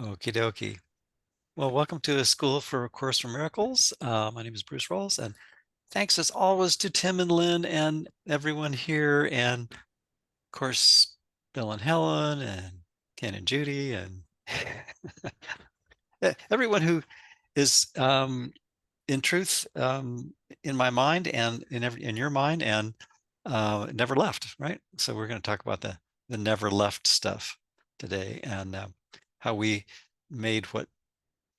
Okie dokie. Well, welcome to a School for A Course for Miracles. My name is Bruce Rawles, and thanks as always to Tim and Lynn and everyone here, and of course, Bill and Helen, and Ken and Judy, and everyone who is in truth in my mind and in your mind, and never left, right? So we're going to talk about the never left stuff today, and how we made what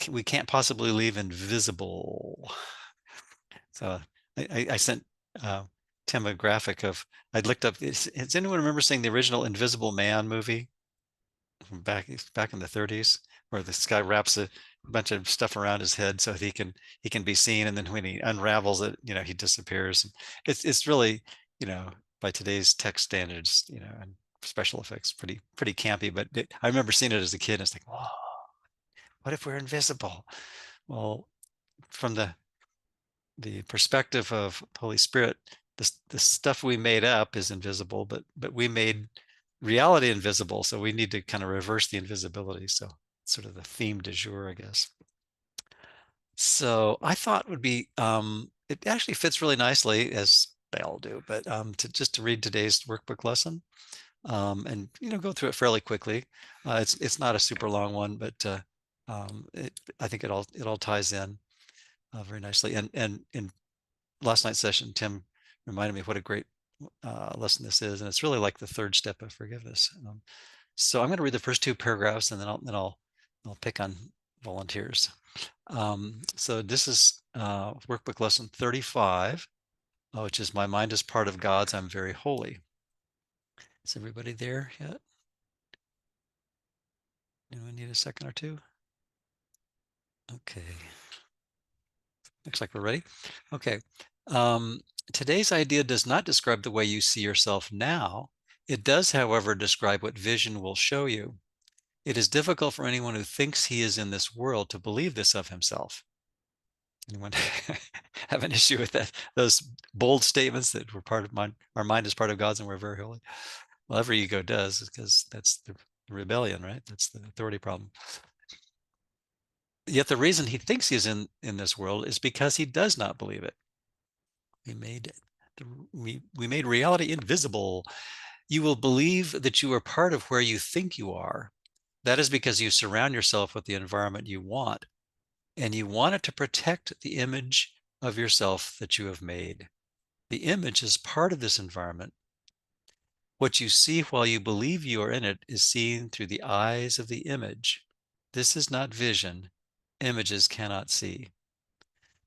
we can't possibly leave invisible. So I sent Tim a graphic of, I looked up, does anyone remember seeing the original Invisible Man movie from back in the 30s, where this guy wraps a bunch of stuff around his head so he can be seen, and then when he unravels it, he disappears. It's really, by today's tech standards, and special effects, pretty campy, but I remember seeing it as a kid, and it's like, whoa, what if we're invisible? Well, from the perspective of Holy Spirit, the stuff we made up is invisible, but we made reality invisible. So we need to kind of reverse the invisibility. So it's sort of the theme du jour, I guess. So I thought would be, it actually fits really nicely, as they all do, but to read today's workbook lesson, and go through it fairly quickly. It's not a super long one, but I think it all ties in very nicely. And in last night's session, Tim reminded me what a great lesson this is, and it's really like the third step of forgiveness. So I'm going to read the first two paragraphs, and then I'll pick on volunteers. So this is workbook lesson 35, which is "My mind is part of God's. I'm very holy." Is everybody there yet? Anyone need a second or two? Okay. Looks like we're ready. Okay. Today's idea does not describe the way you see yourself now. It does, however, describe what vision will show you. It is difficult for anyone who thinks he is in this world to believe this of himself. Anyone have an issue with that? Those bold statements that we're part of our mind is part of God's and we're very holy. Well, every ego does, because that's the rebellion, right? That's the authority problem. Yet the reason he thinks he's in this world is because he does not believe it. We made reality invisible. You will believe that you are part of where you think you are. That is because you surround yourself with the environment you want, and you want it to protect the image of yourself that you have made. The image is part of this environment. What you see while you believe you are in it is seen through the eyes of the image. This is not vision. Images cannot see.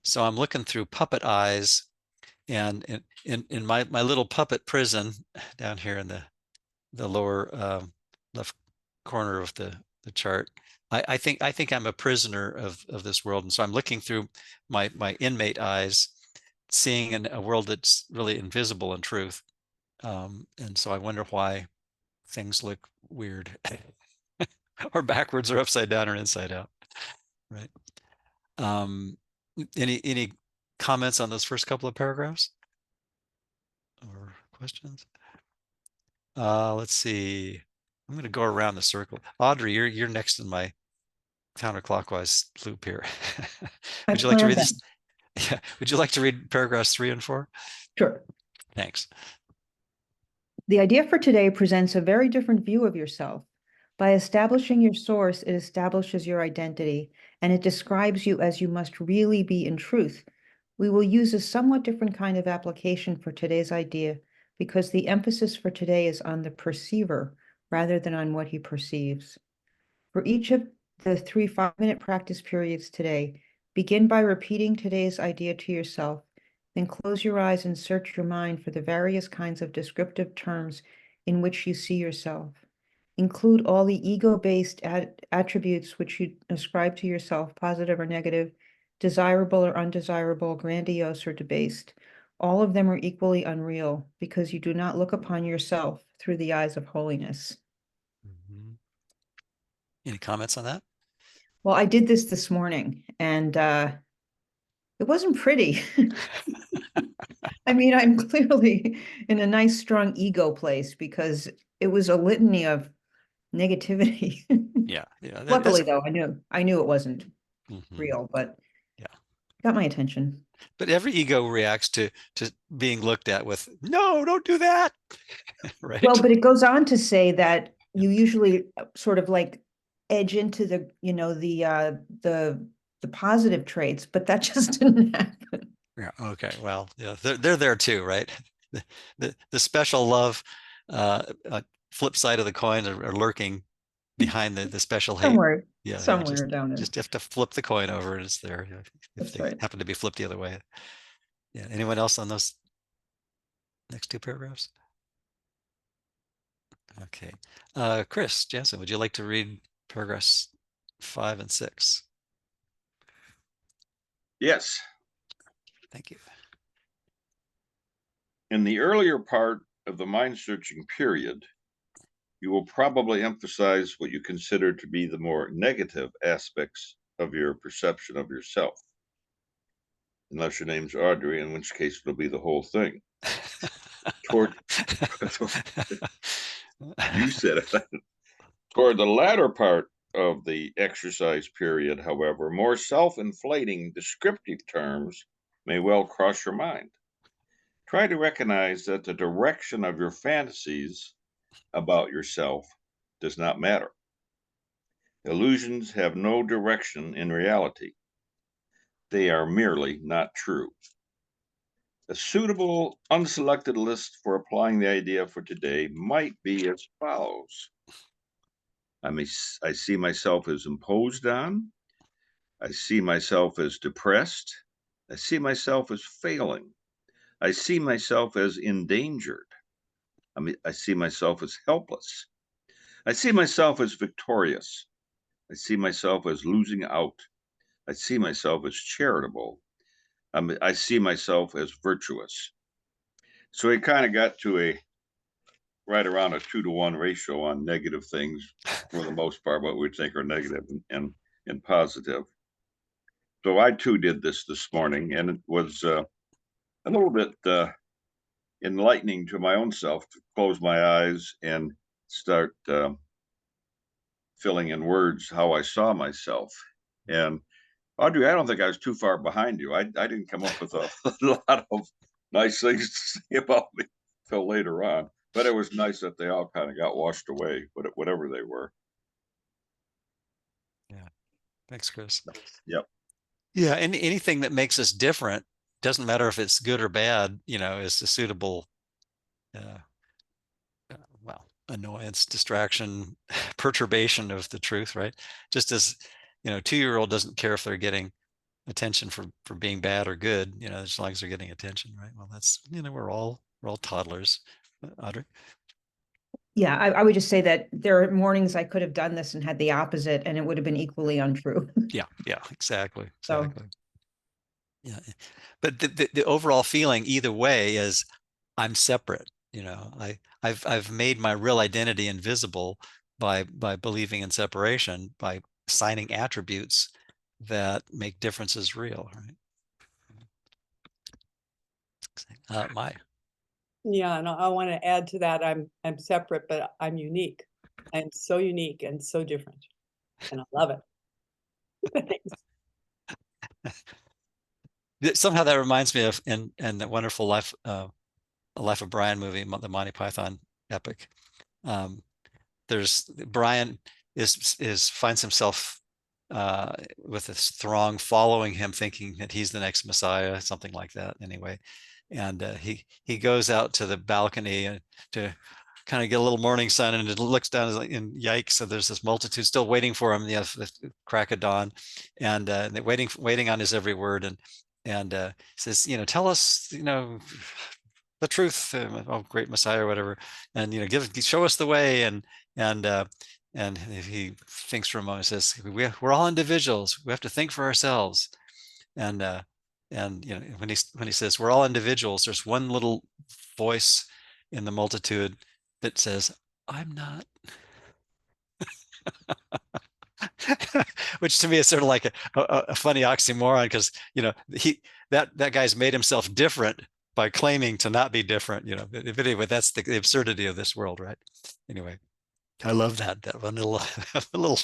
So I'm looking through puppet eyes, and in my little puppet prison down here in the lower left corner of the chart, I think I'm a prisoner of this world, and so I'm looking through my inmate eyes, seeing a world that's really invisible in truth, and so I wonder why things look weird, or backwards, or upside down, or inside out, right? Any comments on those first couple of paragraphs or questions? Let's see. I'm going to go around the circle. Audrey, you're next in my counterclockwise loop here. I Would you like to planned read that. this? Yeah. Would you like to read paragraphs 3 and 4? Sure. Thanks. The idea for today presents a very different view of yourself. By establishing your source, it establishes your identity, and it describes you as you must really be in truth. We will use a somewhat different kind of application for today's idea because the emphasis for today is on the perceiver rather than on what he perceives. For each of the 3 5-minute practice periods today, begin by repeating today's idea to yourself. Then close your eyes and search your mind for the various kinds of descriptive terms in which you see yourself. Include all the ego-based attributes which you ascribe to yourself, positive or negative, desirable or undesirable, grandiose or debased. All of them are equally unreal because you do not look upon yourself through the eyes of holiness. Mm-hmm. Any comments on that? Well, I did this morning, and it wasn't pretty. I mean, I'm clearly in a nice, strong ego place because it was a litany of negativity. Yeah, yeah. Luckily, though, I knew it wasn't Mhm. real, but Yeah. got my attention. But every ego reacts to being looked at with, no, don't do that. Well, Right? but it goes on to say that Yeah. you usually sort of like edge into the, the positive traits, but that just didn't happen. Yeah. Okay. Well, yeah, they're there too, right? The special love, flip side of the coin are lurking behind the special hate. Somewhere, Yeah, yeah. somewhere down there. Just have to flip the coin over, and it's there. Yeah, if That's they right. happen to be flipped the other way. Yeah. Anyone else on those next two paragraphs? Okay. Chris Jansen, would you like to read paragraphs 5 and 6? Yes. Thank you. In the earlier part of the mind-searching period, you will probably emphasize what you consider to be the more negative aspects of your perception of yourself. Unless your name's Audrey, in which case it'll be the whole thing. Toward you said it. Toward the latter part of the exercise period, however, more self-inflating descriptive terms may well cross your mind. Try to recognize that the direction of your fantasies about yourself does not matter. Illusions have no direction in reality. They are merely not true. A suitable unselected list for applying the idea for today might be as follows. I see myself as imposed on. I see myself as depressed. I see myself as failing. I see myself as endangered. I see myself as helpless. I see myself as victorious. I see myself as losing out. I see myself as charitable. I see myself as virtuous. So he kind of got to a right around a 2-to-1 ratio on negative things for the most part, what we think are negative and positive. So I too did this morning, and it was a little bit enlightening to my own self to close my eyes and start filling in words how I saw myself. And Audrey, I don't think I was too far behind you. I didn't come up with a lot of nice things to say about me till later on, but it was nice that they all kind of got washed away, whatever they were. Yeah. Thanks, Chris. Yep. Yeah. Anything that makes us different, doesn't matter if it's good or bad, is a suitable, uh, well, annoyance, distraction, perturbation of the truth, right? Just as, 2-year-old doesn't care if they're getting attention for being bad or good, as long as they're getting attention, right? Well, that's, we're all toddlers. Audrey? Yeah, I would just say that there are mornings I could have done this and had the opposite, and it would have been equally untrue. Yeah, exactly. So Yeah, but the overall feeling either way is I'm separate. I've made my real identity invisible by believing in separation, by assigning attributes that make differences real, right? My Yeah, and I want to add to that. I'm separate, but I'm unique. I'm so unique and so different, and I love it. somehow that reminds me of in that wonderful Life of Brian movie, the Monty Python epic. There's Brian finds himself with this throng following him, thinking that he's the next Messiah, something like that. Anyway, and he goes out to the balcony to kind of get a little morning sun, and it looks down and yikes! So there's this multitude still waiting for him. The crack of dawn, and they're waiting on his every word, and says, tell us, the truth, oh great Messiah or whatever, and show us the way, and he thinks for a moment, says, we're all individuals, we have to think for ourselves, and when he says we're all individuals, there's one little voice in the multitude that says, I'm not. Which to me is sort of like a funny oxymoron, because that guy's made himself different by claiming to not be different, but anyway, that's the absurdity of this world, right? Anyway. I love that one little little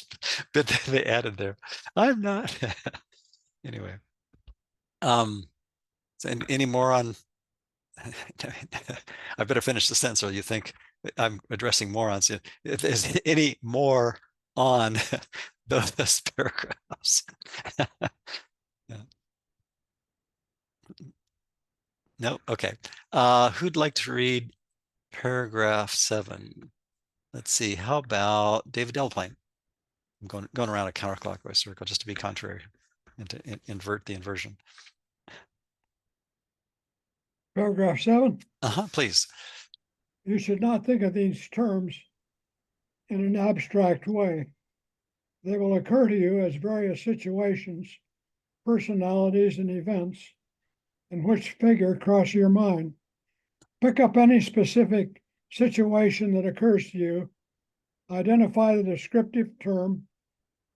bit that they added there. I'm not. Anyway. So any more on? I better finish the sentence, or you think I'm addressing morons. If there's any more on those paragraphs. Yeah. No, okay. Who'd like to read paragraph 7? Let's see. How about David Delaplane? I'm going around a counterclockwise circle just to be contrary and to invert the inversion. Paragraph 7. Please. You should not think of these terms in an abstract way. They will occur to you as various situations, personalities, and events in which figure cross your mind. Pick up any specific situation that occurs to you, identify the descriptive term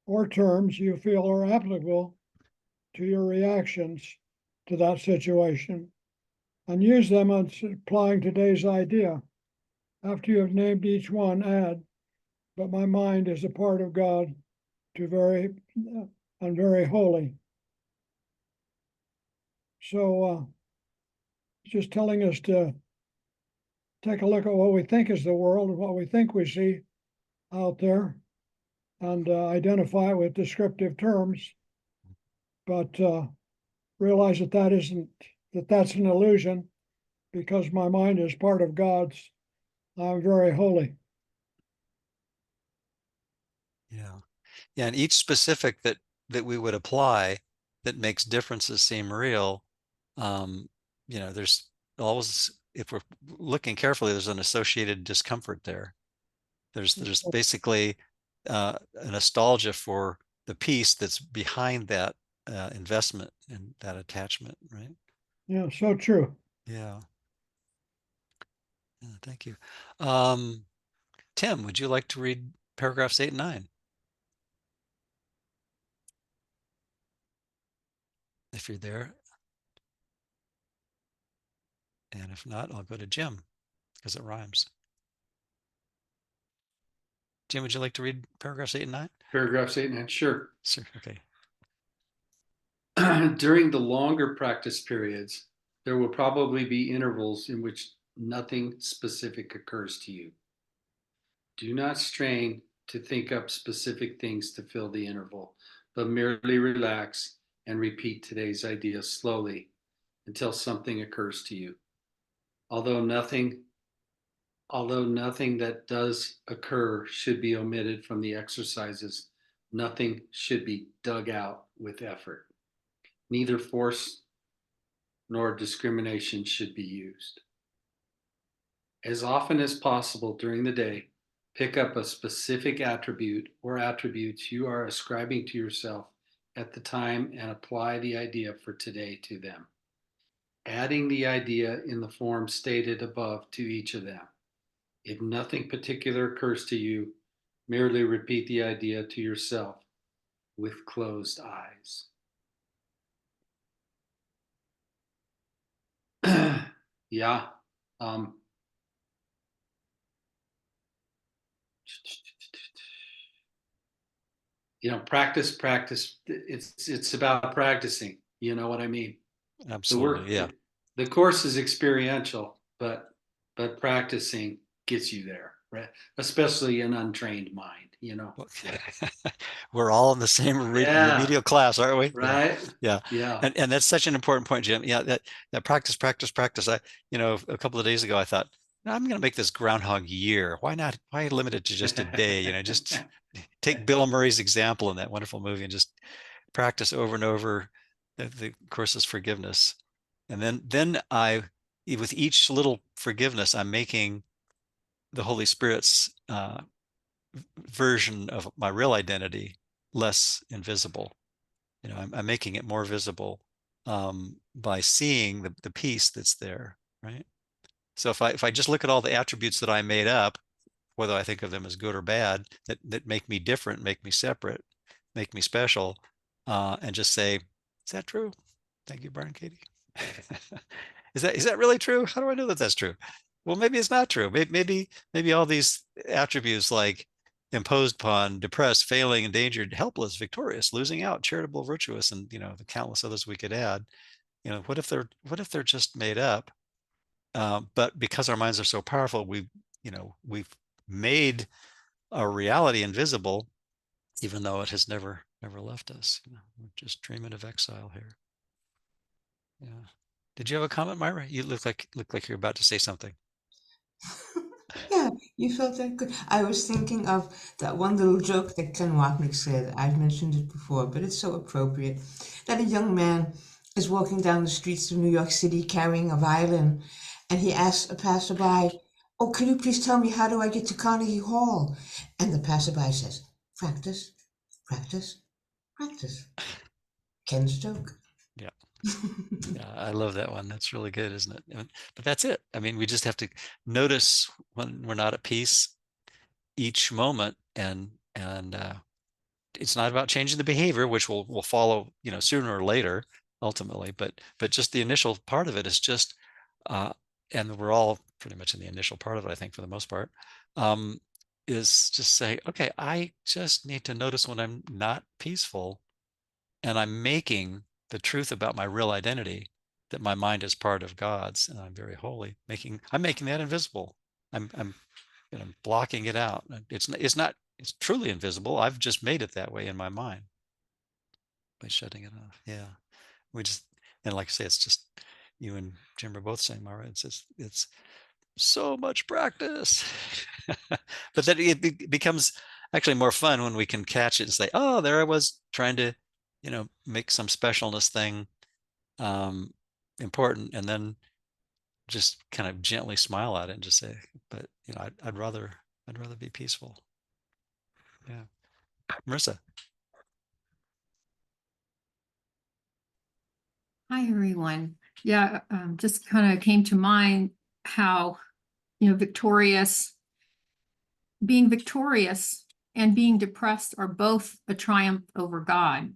or terms you feel are applicable to your reactions to that situation, and use them as applying today's idea. After you have named each one, add, but my mind is a part of God and very holy. So just telling us to take a look at what we think is the world and what we think we see out there, and identify it with descriptive terms, but realize that's an illusion, because my mind is part of God's. I'm very holy. Yeah, and each specific that we would apply that makes differences seem real, there's always, if we're looking carefully, there's an associated discomfort there. There's basically a nostalgia for the peace that's behind that investment and that attachment, right? Yeah, so true. Yeah. Thank you. Tim, would you like to read paragraphs 8 and 9? If you're there. And if not, I'll go to Jim, because it rhymes. Jim, would you like to read paragraphs 8 and 9? Paragraphs 8 and 9, sure. Sure, okay. During the longer practice periods, there will probably be intervals in which nothing specific occurs to you. Do not strain to think up specific things to fill the interval, but merely relax and repeat today's idea slowly until something occurs to you. Although nothing that does occur should be omitted from the exercises, nothing should be dug out with effort. Neither force nor discrimination should be used. As often as possible during the day, pick up a specific attribute or attributes you are ascribing to yourself at the time and apply the idea for today to them, adding the idea in the form stated above to each of them. If nothing particular occurs to you, merely repeat the idea to yourself with closed eyes. Yeah. Practice. It's about practicing. You know what I mean? Absolutely. Yeah. The course is experiential, but practicing gets you there, right? Especially an untrained mind. We're all in the same remedial class, aren't we? Right. Yeah. Yeah. And that's such an important point, Jim. Yeah. That practice. I, a couple of days ago, I thought, I'm going to make this Groundhog Year. Why not? Why limit it to just a day? Just take Bill Murray's example in that wonderful movie and just practice over and over the course's forgiveness. And then with each little forgiveness, I'm making the Holy Spirit's version of my real identity less invisible. I'm making it more visible by seeing the peace that's there, right? So if I just look at all the attributes that I made up, whether I think of them as good or bad, that make me different, make me separate, make me special, and just say, is that true? Thank you, Brian, Katie. Is that really true? How do I know that that's true? well, maybe it's not true. Maybe all these attributes like imposed upon, depressed, failing, endangered, helpless, victorious, losing out, charitable, virtuous, and the countless others we could add. What if they're just made up? But because our minds are so powerful, we've made our reality invisible, even though it has never left us. We're just dreaming of exile here. Yeah. Did you have a comment, Myra? You look like you're about to say something. Yeah, you felt that good. I was thinking of that one little joke that Ken Wapnick said. I've mentioned it before, but it's so appropriate. That a young man is walking down the streets of New York City carrying a violin, and he asks a passerby, "Oh, can you please tell me, how do I get to Carnegie Hall?" And the passerby says, "Practice, practice, practice." Ken's joke. Yeah. Yeah, I love that one. That's really good, isn't it? But that's it. I mean, we just have to notice when we're not at peace each moment, and it's not about changing the behavior, which will follow, sooner or later, ultimately. But just the initial part of it is just, and we're all pretty much in the initial part of it, I think, for the most part, is just say, okay, I just need to notice when I'm not peaceful, and I'm making the truth about my real identity, that my mind is part of God's and I'm very holy, I'm making that invisible. I'm blocking it out. It's truly invisible. I've just made it that way in my mind by shutting it off. Yeah. And like I say, it's just, you and Jim are both saying, Mara, it's so much practice. But then it becomes actually more fun when we can catch it and say, oh, there I was trying to make some specialness thing important, and then just kind of gently smile at it and just say, but I'd rather be peaceful. Yeah. Marissa. Hi, everyone. Yeah, just kind of came to mind how, being victorious and being depressed are both a triumph over God,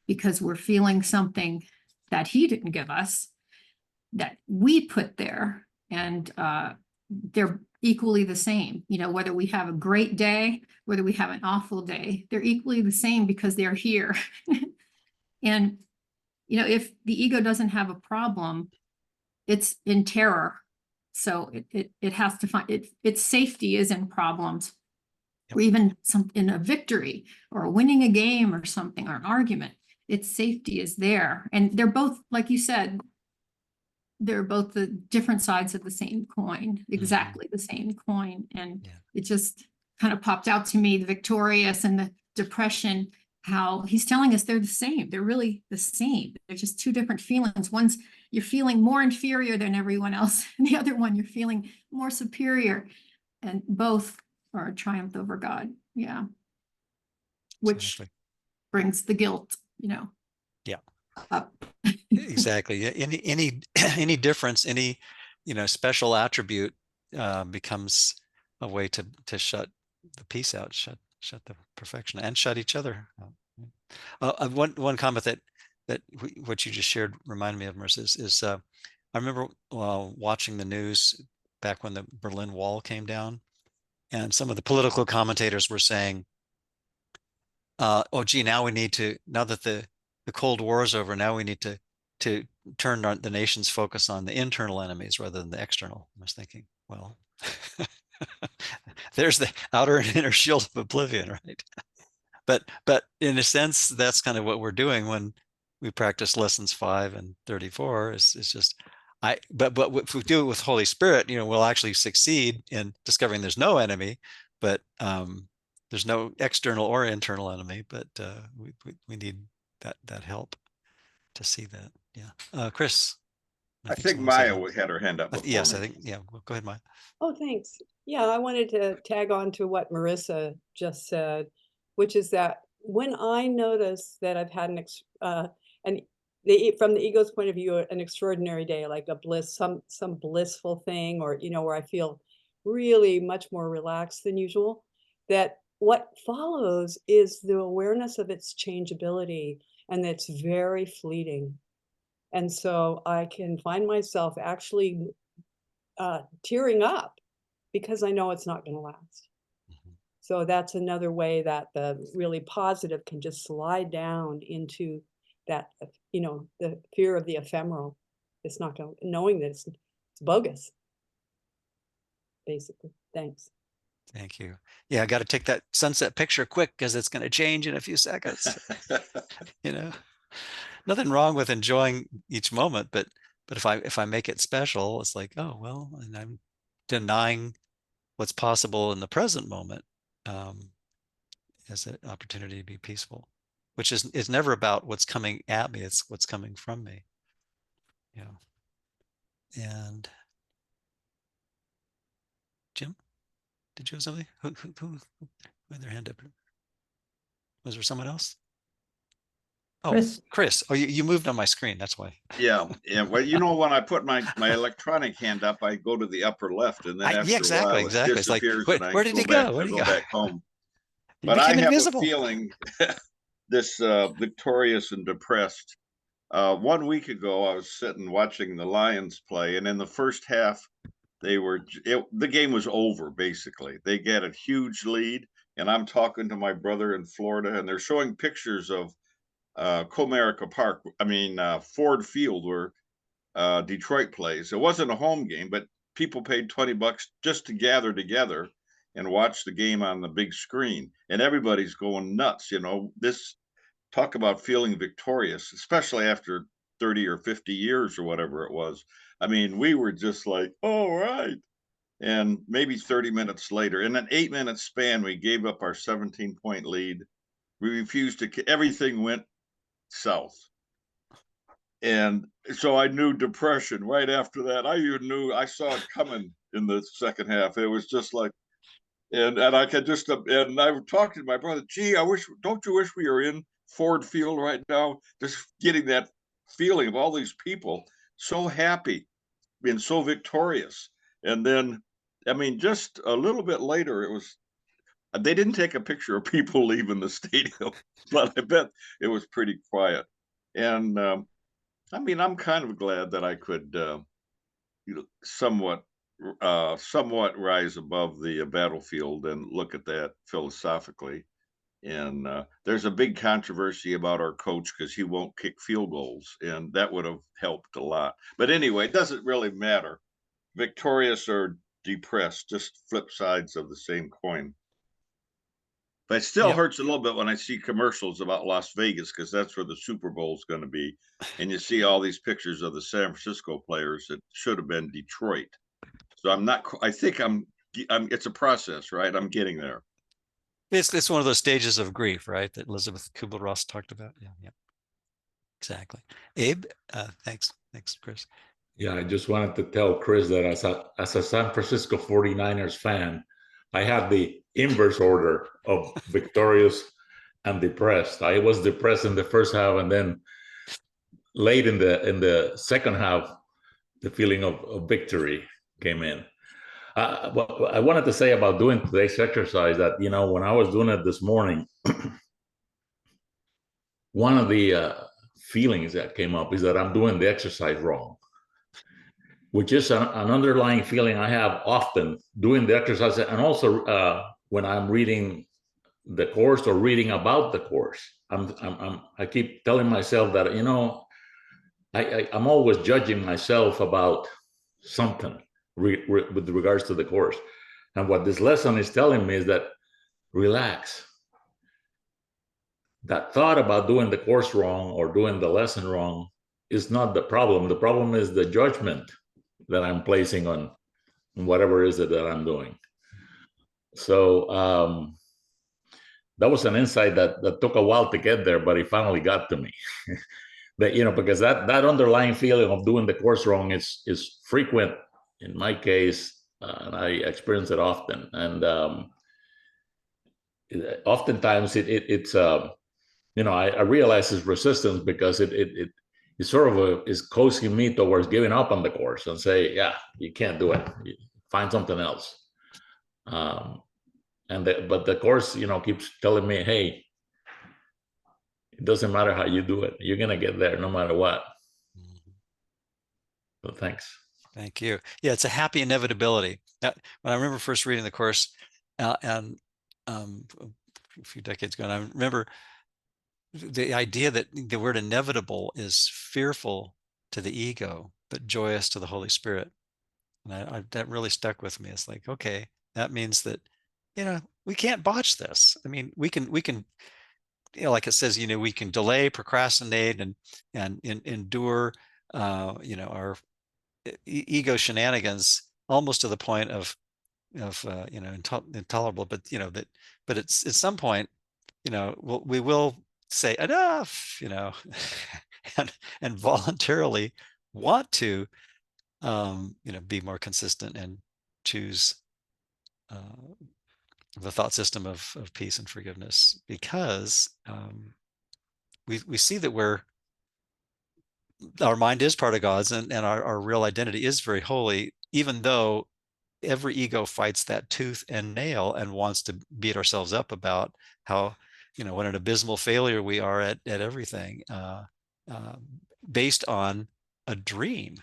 because we're feeling something that he didn't give us, that we put there, and they're equally the same. Whether we have a great day, whether we have an awful day, they're equally the same because they're here. And if the ego doesn't have a problem, it's in terror. So it has to find its safety is in problems, or even in a victory or winning a game or something, or an argument. Its safety is there. And they're both, like you said, they're both the different sides of the same coin, exactly the same coin. And it just kind of popped out to me, the victorious and the depression, how he's telling us they're the same. They're really the same. They're just two different feelings. One's you're feeling more inferior than everyone else, and the other one you're feeling more superior, and both are a triumph over God. Yeah. Which brings the guilt, up. Exactly. Yeah. Any difference, any special attribute becomes a way to shut the peace out, shut the perfection, and shut each other out. One comment that what you just shared reminded me of, Marissa, is I remember watching the news back when the Berlin Wall came down, and some of the political commentators were saying, oh gee, now that the Cold War is over, now we need to turn the nation's focus on the internal enemies rather than the external. I was thinking, well, there's the outer and inner shield of oblivion, right? But in a sense, that's kind of what we're doing when we practice lessons 5 and 34. Is just but if we do it with Holy Spirit, we'll actually succeed in discovering there's no enemy, but there's no external or internal enemy. But we need that help to see that. Yeah. Chris. I think Maya had her hand up. Yes, I think. Yeah. Well, go ahead, Maya. Oh, thanks. Yeah, I wanted to tag on to what Marissa just said, which is that when I notice that I've had from the ego's point of view, an extraordinary day, like some blissful thing, or where I feel really much more relaxed than usual, that what follows is the awareness of its changeability, and it's very fleeting. And so I can find myself actually tearing up because I know it's not going to last. So that's another way that the really positive can just slide down into that, you know, the fear of the ephemeral. It's not going, knowing that it's bogus, basically. Thanks. Thank you. Yeah, I got to take that sunset picture quick because it's going to change in a few seconds. You know, nothing wrong with enjoying each moment, but if I make it special, it's like, oh well, and I'm denying what's possible in the present moment as an opportunity to be peaceful, which is never about what's coming at me; it's what's coming from me. You know, and Jim, did you have something? Who had their hand up? Was there someone else? Oh, Chris. Oh, you moved on my screen. That's why. Yeah. Well, you know, when I put my electronic hand up, I go to the upper left, and then after a while, it disappears, it's like, and I where did he go? Where did he go? back home. He But I became have invisible. a feeling this victorious and depressed. 1 week ago, I was sitting watching the Lions play, and in the first half, the game was over, basically. They get a huge lead, and I'm talking to my brother in Florida, and they're showing pictures of Comerica Park, Ford Field, where Detroit plays. It wasn't a home game, but people paid $20 just to gather together and watch the game on the big screen. And everybody's going nuts. You know, talk about feeling victorious, especially after 30 or 50 years or whatever it was. I mean, we were just like, all right. And maybe 30 minutes later, in an 8-minute span, we gave up our 17-point lead. We refused to, everything went south. And so I knew depression right after that. I saw it coming in the second half. It was just like, and I could just, and I was talking to my brother, gee, don't you wish we were in Ford Field right now? Just getting that feeling of all these people so happy, being so victorious. And then, just a little bit later, they didn't take a picture of people leaving the stadium, but I bet it was pretty quiet. And I'm kind of glad that I could, somewhat rise above the battlefield and look at that philosophically. And there's a big controversy about our coach because he won't kick field goals, and that would have helped a lot. But anyway, it doesn't really matter. Victorious or depressed, just flip sides of the same coin. But it still hurts a little bit when I see commercials about Las Vegas, because that's where the Super Bowl is going to be. And you see all these pictures of the San Francisco players that should have been Detroit. So I think it's a process, right? I'm getting there. It's one of those stages of grief, right? That Elizabeth Kubler-Ross talked about. Yeah. Exactly. Abe, thanks, Chris. Yeah, I just wanted to tell Chris that as a San Francisco 49ers fan, I have the inverse order of victorious and depressed. I was depressed in the first half, and then late in the second half, the feeling of victory came in. What I wanted to say about doing today's exercise, that, you know, when I was doing it this morning, one of the feelings that came up is that I'm doing the exercise wrong, which is an underlying feeling I have often doing the exercise, and also when I'm reading the course or reading about the course. I keep telling myself that, you know, I'm always judging myself about something with regards to the course. And what this lesson is telling me is that relax. That thought about doing the course wrong or doing the lesson wrong is not the problem. The problem is the judgment that I'm placing on whatever it is that I'm doing. So that was an insight that took a while to get there, but it finally got to me. That, you know, because that underlying feeling of doing the course wrong is frequent in my case, and I experience it often. And oftentimes it's you know, I realize it's resistance because it sort of is coaxing me towards giving up on the course and say, yeah, you can't do it. Find something else. But the course, you know, keeps telling me, hey, it doesn't matter how you do it. You're going to get there no matter what. So thanks. Thank you. Yeah, it's a happy inevitability. When I remember first reading the course, and a few decades ago, and I remember the idea that the word inevitable is fearful to the ego, but joyous to the Holy Spirit. And that really stuck with me. It's like, okay, that means that, we can't botch this. I mean, we can, like it says, we can delay, procrastinate, and endure, our ego shenanigans almost to the point of intolerable. But but it's at some point, we will say enough, and voluntarily want to, be more consistent and choose the thought system of peace and forgiveness, because we see that our mind is part of God's, and our real identity is very holy, even though every ego fights that tooth and nail and wants to beat ourselves up about how, what an abysmal failure we are at everything, based on a dream.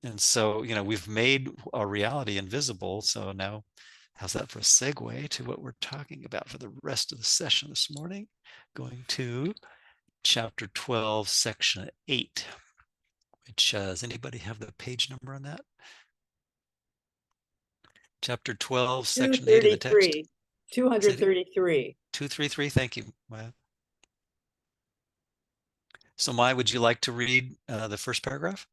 And so, we've made our reality invisible. So now, how's that for a segue to what we're talking about for the rest of the session this morning? Going to chapter 12, section 8, which, does anybody have the page number on that? Chapter 12, section 8 of the text. 233. 233, thank you, Maya. So Maya, would you like to read the first paragraph?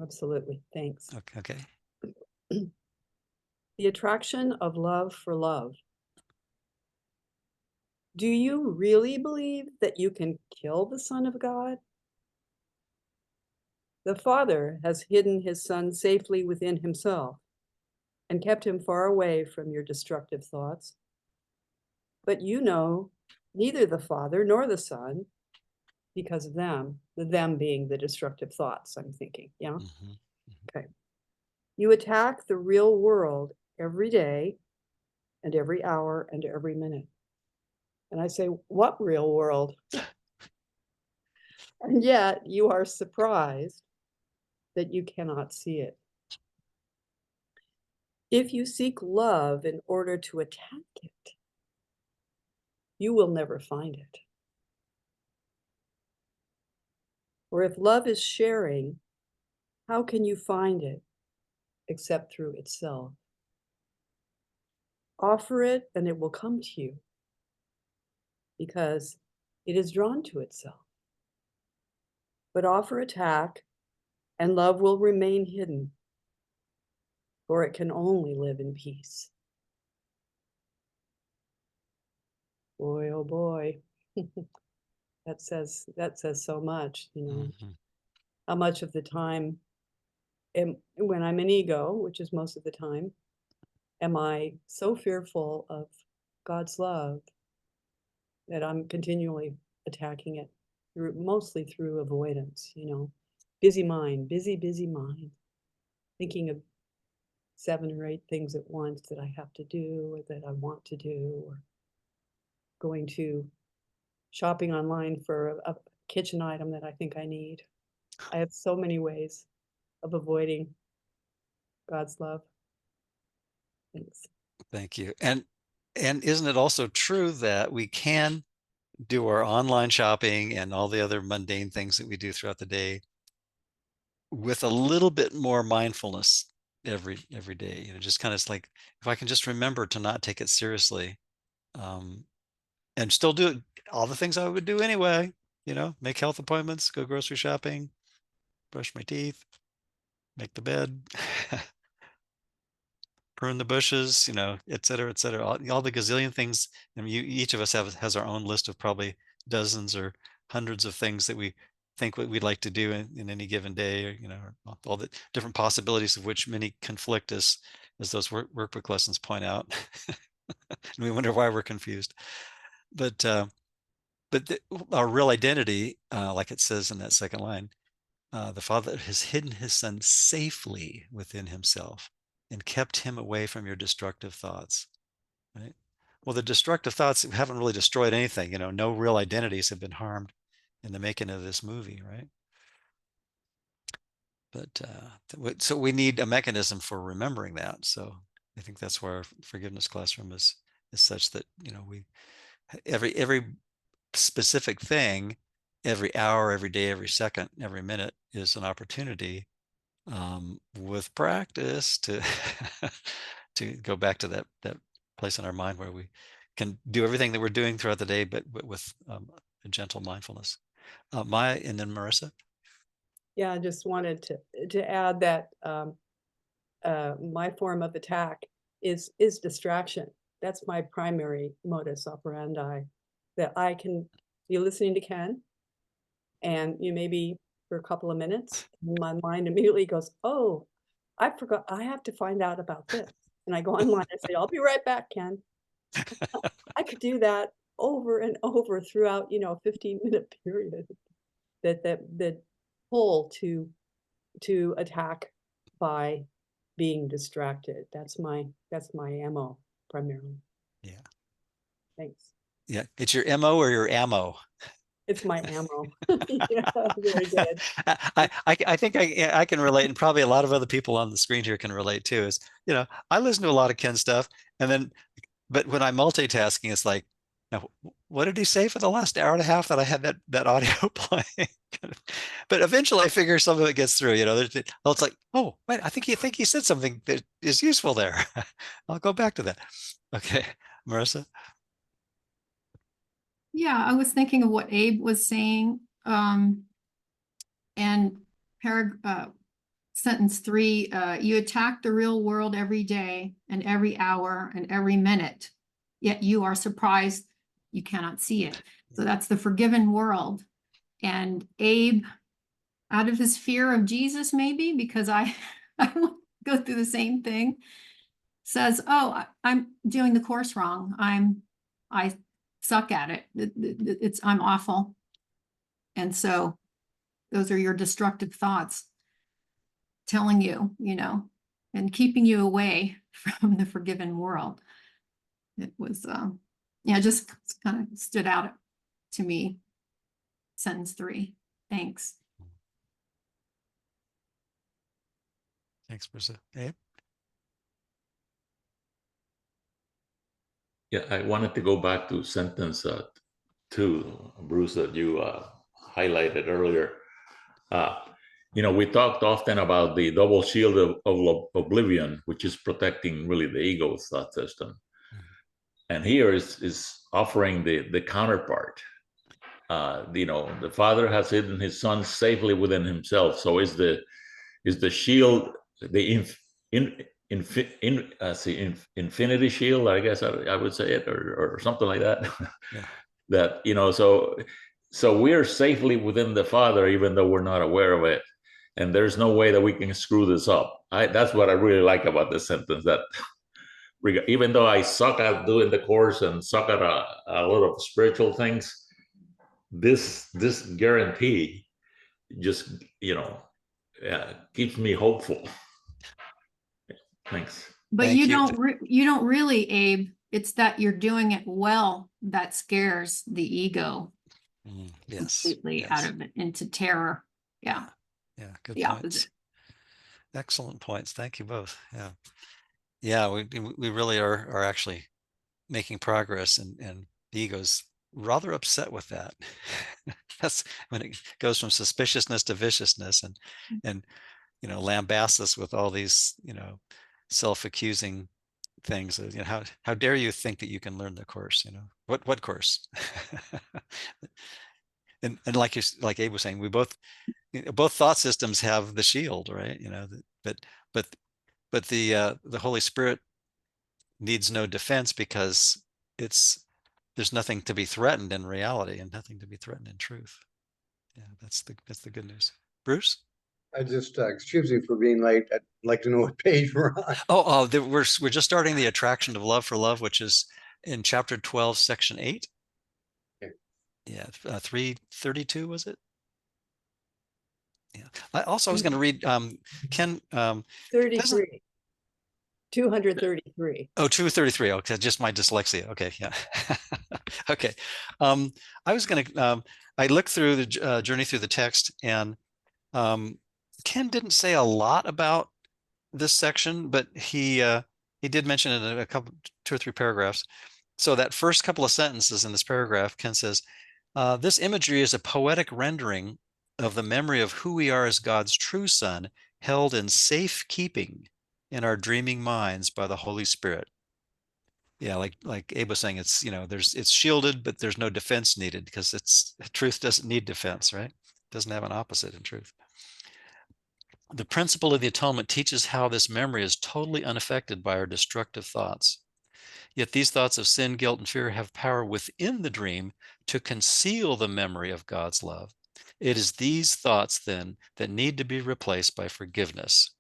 Absolutely, thanks. Okay. The attraction of love for love. Do you really believe that you can kill the Son of God? The Father has hidden his Son safely within himself and kept him far away from your destructive thoughts. But you know neither the Father nor the Son because of them, the them being the destructive thoughts, I'm thinking, yeah? Mm-hmm. Okay. You attack the real world every day and every hour and every minute. And I say, what real world? And yet you are surprised that you cannot see it. If you seek love in order to attack it, you will never find it. Or if love is sharing, how can you find it except through itself? Offer it and it will come to you because it is drawn to itself. But offer attack and love will remain hidden, for it can only live in peace. Boy, oh boy, that says so much, Mm-hmm. How much of the time, when I'm in ego, which is most of the time, am I so fearful of God's love that I'm continually attacking it, mostly through avoidance, busy mind, busy mind, thinking of 7 or 8 things at once that I have to do or that I want to do, or going to shopping online for a kitchen item that I think I need. I have so many ways of avoiding God's love. Thanks. Thank you. And isn't it also true that we can do our online shopping and all the other mundane things that we do throughout the day with a little bit more mindfulness every day? Just kind of like, if I can just remember to not take it seriously, and still do all the things I would do anyway, make health appointments, go grocery shopping, brush my teeth, make the bed, prune the bushes, et cetera, all the gazillion things. I mean, each of us has our own list of probably dozens or hundreds of things that we think what we'd like to do in any given day, or, all the different possibilities of which many conflict, as those workbook lessons point out. And we wonder why we're confused. But our real identity, like it says in that second line, the Father has hidden his Son safely within himself and kept him away from your destructive thoughts, right? Well, the destructive thoughts haven't really destroyed anything. No real identities have been harmed in the making of this movie, right? so we need a mechanism for remembering that. So I think that's where our forgiveness classroom is such that, you know, we every specific thing, every hour, every day, every second, every minute is an opportunity, with practice, to to go back to that place in our mind where we can do everything that we're doing throughout the day, but with a gentle mindfulness. Maya, and then Marissa. Yeah, I just wanted to add that my form of attack is distraction. That's my primary modus operandi. That I can be listening to Ken, and you maybe for a couple of minutes, my mind immediately goes, "Oh, I forgot. I have to find out about this," and I go online and say, "I'll be right back, Ken." I could do that over and over throughout, you know, a 15-minute period. That pull to attack by being distracted. That's my MO primarily. Yeah. Thanks. Yeah. It's your MO or your ammo? It's my ammo. Yeah, very good. I think I can relate, and probably a lot of other people on the screen here can relate too. Is, you know, I listen to a lot of Ken stuff, and then, but when I'm multitasking, it's like, now, what did he say for the last hour and a half that I had that audio playing? But eventually I figure some of it gets through, you know. It's like, oh, wait, I think he said something that is useful there. I'll go back to that. Okay, Marissa. Yeah, I was thinking of what Abe was saying. And sentence 3, you attack the real world every day and every hour and every minute, yet you are surprised you cannot see it. So that's the forgiven world. And Abe, out of his fear of Jesus, maybe, because I go through the same thing, says, oh, I'm doing the course wrong. I suck at it. I'm awful. And so those are your destructive thoughts telling you, you know, and keeping you away from the forgiven world. It was, yeah, just kind of stood out to me. Sentence 3. Thanks. Thanks, Marissa. Abe? Yeah, I wanted to go back to sentence 2, Bruce, that you highlighted earlier. You know, we talked often about the double shield of oblivion, which is protecting really the ego thought system. And here is offering the counterpart. You know, the Father has hidden his Son safely within himself. So is the shield the infinity shield? I guess I would say it, or something like that. Yeah. That, you know, so we're safely within the Father, even though we're not aware of it. And there's no way that we can screw this up. That's what I really like about this sentence, that even though I suck at doing the course and suck at a lot of spiritual things, this guarantee just, you know, keeps me hopeful. Thanks. But Thank you you. You don't really, Abe. It's that you're doing it well that scares the ego Yes. completely Yes. out of it into terror. Yeah. Yeah. Good The points. opposite. Excellent points. Thank you both. Yeah. Yeah. We really are actually making progress, and the ego's rather upset with that. That's when it goes from suspiciousness to viciousness, and you know, lambasts us with all these, you know, self-accusing things. You know, how dare you think that you can learn the course? You know, what course? and like Abe was saying, we both thought systems have the shield, right? You know, but the Holy Spirit needs no defense, because there's nothing to be threatened in reality and nothing to be threatened in truth. Yeah, that's the good news. Bruce? I just, excuse me for being late. I'd like to know what page we're on. We're just starting the attraction of love for love, which is in chapter 12, section 8. Okay. Yeah, 332 was it? Yeah. I was going to read Ken. 33. 233. Oh, 233. Okay, just my dyslexia. Okay, yeah. Okay. I was going to. I looked through the journey through the text, and Ken didn't say a lot about this section, but he did mention it in a couple, 2 or 3 paragraphs. So that first couple of sentences in this paragraph, Ken says, this imagery is a poetic rendering of the memory of who we are as God's true Son, held in safekeeping in our dreaming minds by the Holy Spirit. Yeah, like Abe was saying, it's, it's shielded, but there's no defense needed, because truth doesn't need defense, right? It doesn't have an opposite in truth. The principle of the atonement teaches how this memory is totally unaffected by our destructive thoughts. Yet these thoughts of sin, guilt, and fear have power within the dream to conceal the memory of God's love. It is these thoughts, then, that need to be replaced by forgiveness.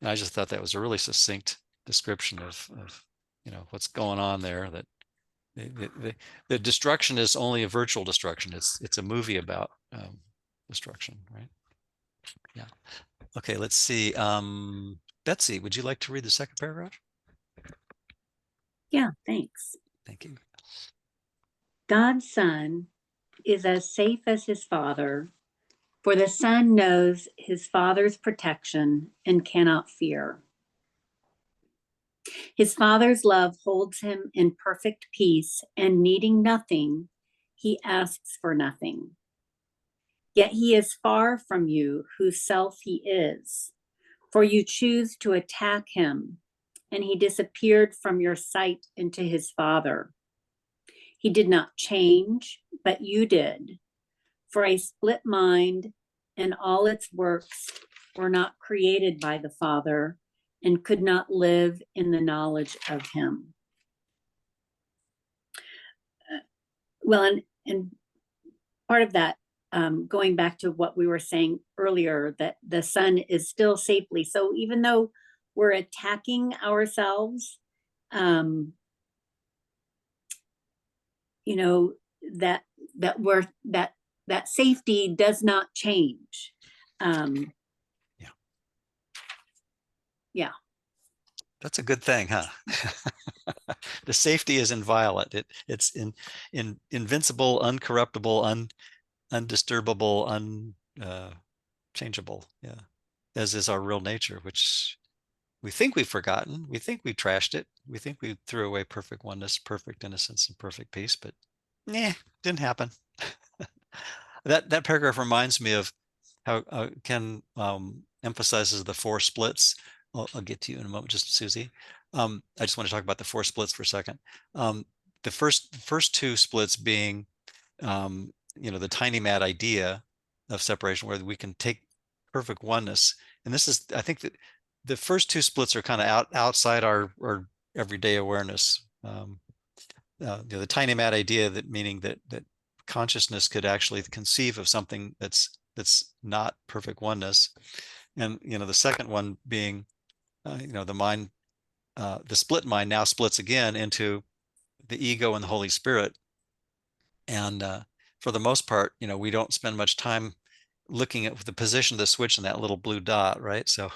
And I just thought that was a really succinct description of what's going on there. That the destruction is only a virtual destruction. It's a movie about destruction, right? Yeah. Okay, let's see. Betsy, would you like to read the second paragraph? Yeah, thanks. Thank you. God's Son is as safe as his Father, for the Son knows his Father's protection and cannot fear. His Father's love holds him in perfect peace, and needing nothing, he asks for nothing. Yet he is far from you whose self he is, for you choose to attack him, and he disappeared from your sight into his Father. He did not change, but you did, for a split mind and all its works were not created by the Father and could not live in the knowledge of him. Well, and part of that, going back to what we were saying earlier, that the Son is still safely. So even though we're attacking ourselves, that safety does not change. Yeah. That's a good thing, huh? The safety is inviolate. It's invincible, uncorruptible, undisturbable, unchangeable. Yeah, as is our real nature, which we think we've forgotten. We think we trashed it. We think we threw away perfect oneness, perfect innocence, and perfect peace. But didn't happen. That paragraph reminds me of how Ken emphasizes the 4 splits. I'll get to you in a moment, just Susie. I just want to talk about the 4 splits for a second. The first 2 splits being, the tiny mad idea of separation, where we can take perfect oneness. And this is, I think that the first 2 splits are kind of outside our everyday awareness. The tiny mad idea, that meaning that consciousness could actually conceive of something that's not perfect oneness. And the second one being the mind, the split mind now splits again into the ego and the Holy Spirit. And for the most part, we don't spend much time looking at the position of the switch in that little blue dot, right? So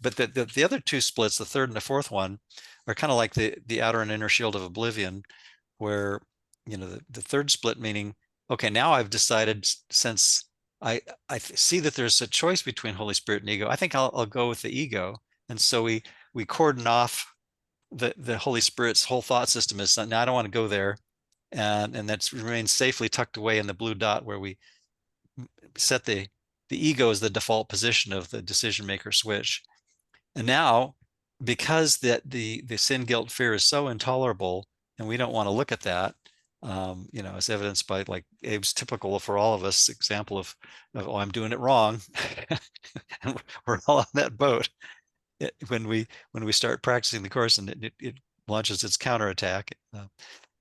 but the other 2 splits, the third and the fourth one, are kind of like the outer and inner shield of oblivion, where the third split meaning, okay, now I've decided, since I see that there's a choice between Holy Spirit and ego, I think I'll go with the ego. And so we cordon off the Holy Spirit's whole thought system. Is now I don't want to go there, and that remains safely tucked away in the blue dot, where we set the ego as the default position of the decision maker switch. And now, because the sin, guilt, fear is so intolerable, and we don't want to look at that, as evidenced by, like, Abe's typical for all of us example of oh, I'm doing it wrong. And we're all on that boat. When we start practicing the course, and it launches its counterattack,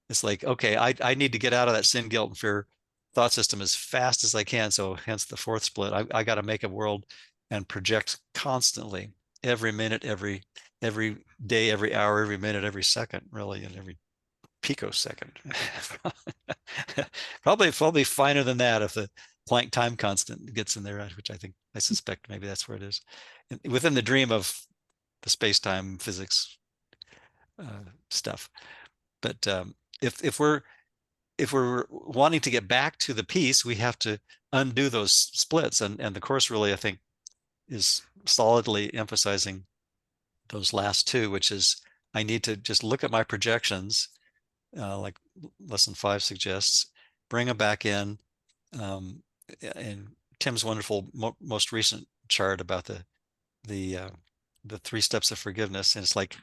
it's like, okay, I need to get out of that sin, guilt, and fear thought system as fast as I can. So hence the 4th split. I got to make a world and project constantly, every minute, every day, every hour, every minute, every second, really, and every picosecond. Probably finer than that if the Planck time constant gets in there, which I suspect maybe that's where it is, within the dream of the space-time physics stuff. But if we're if we're wanting to get back to the peace, we have to undo those splits. And the Course really, I think, is solidly emphasizing those last two, which is I need to just look at my projections, like lesson 5 suggests, bring them back in. And Tim's wonderful most recent chart about the 3 steps of forgiveness, and it's like,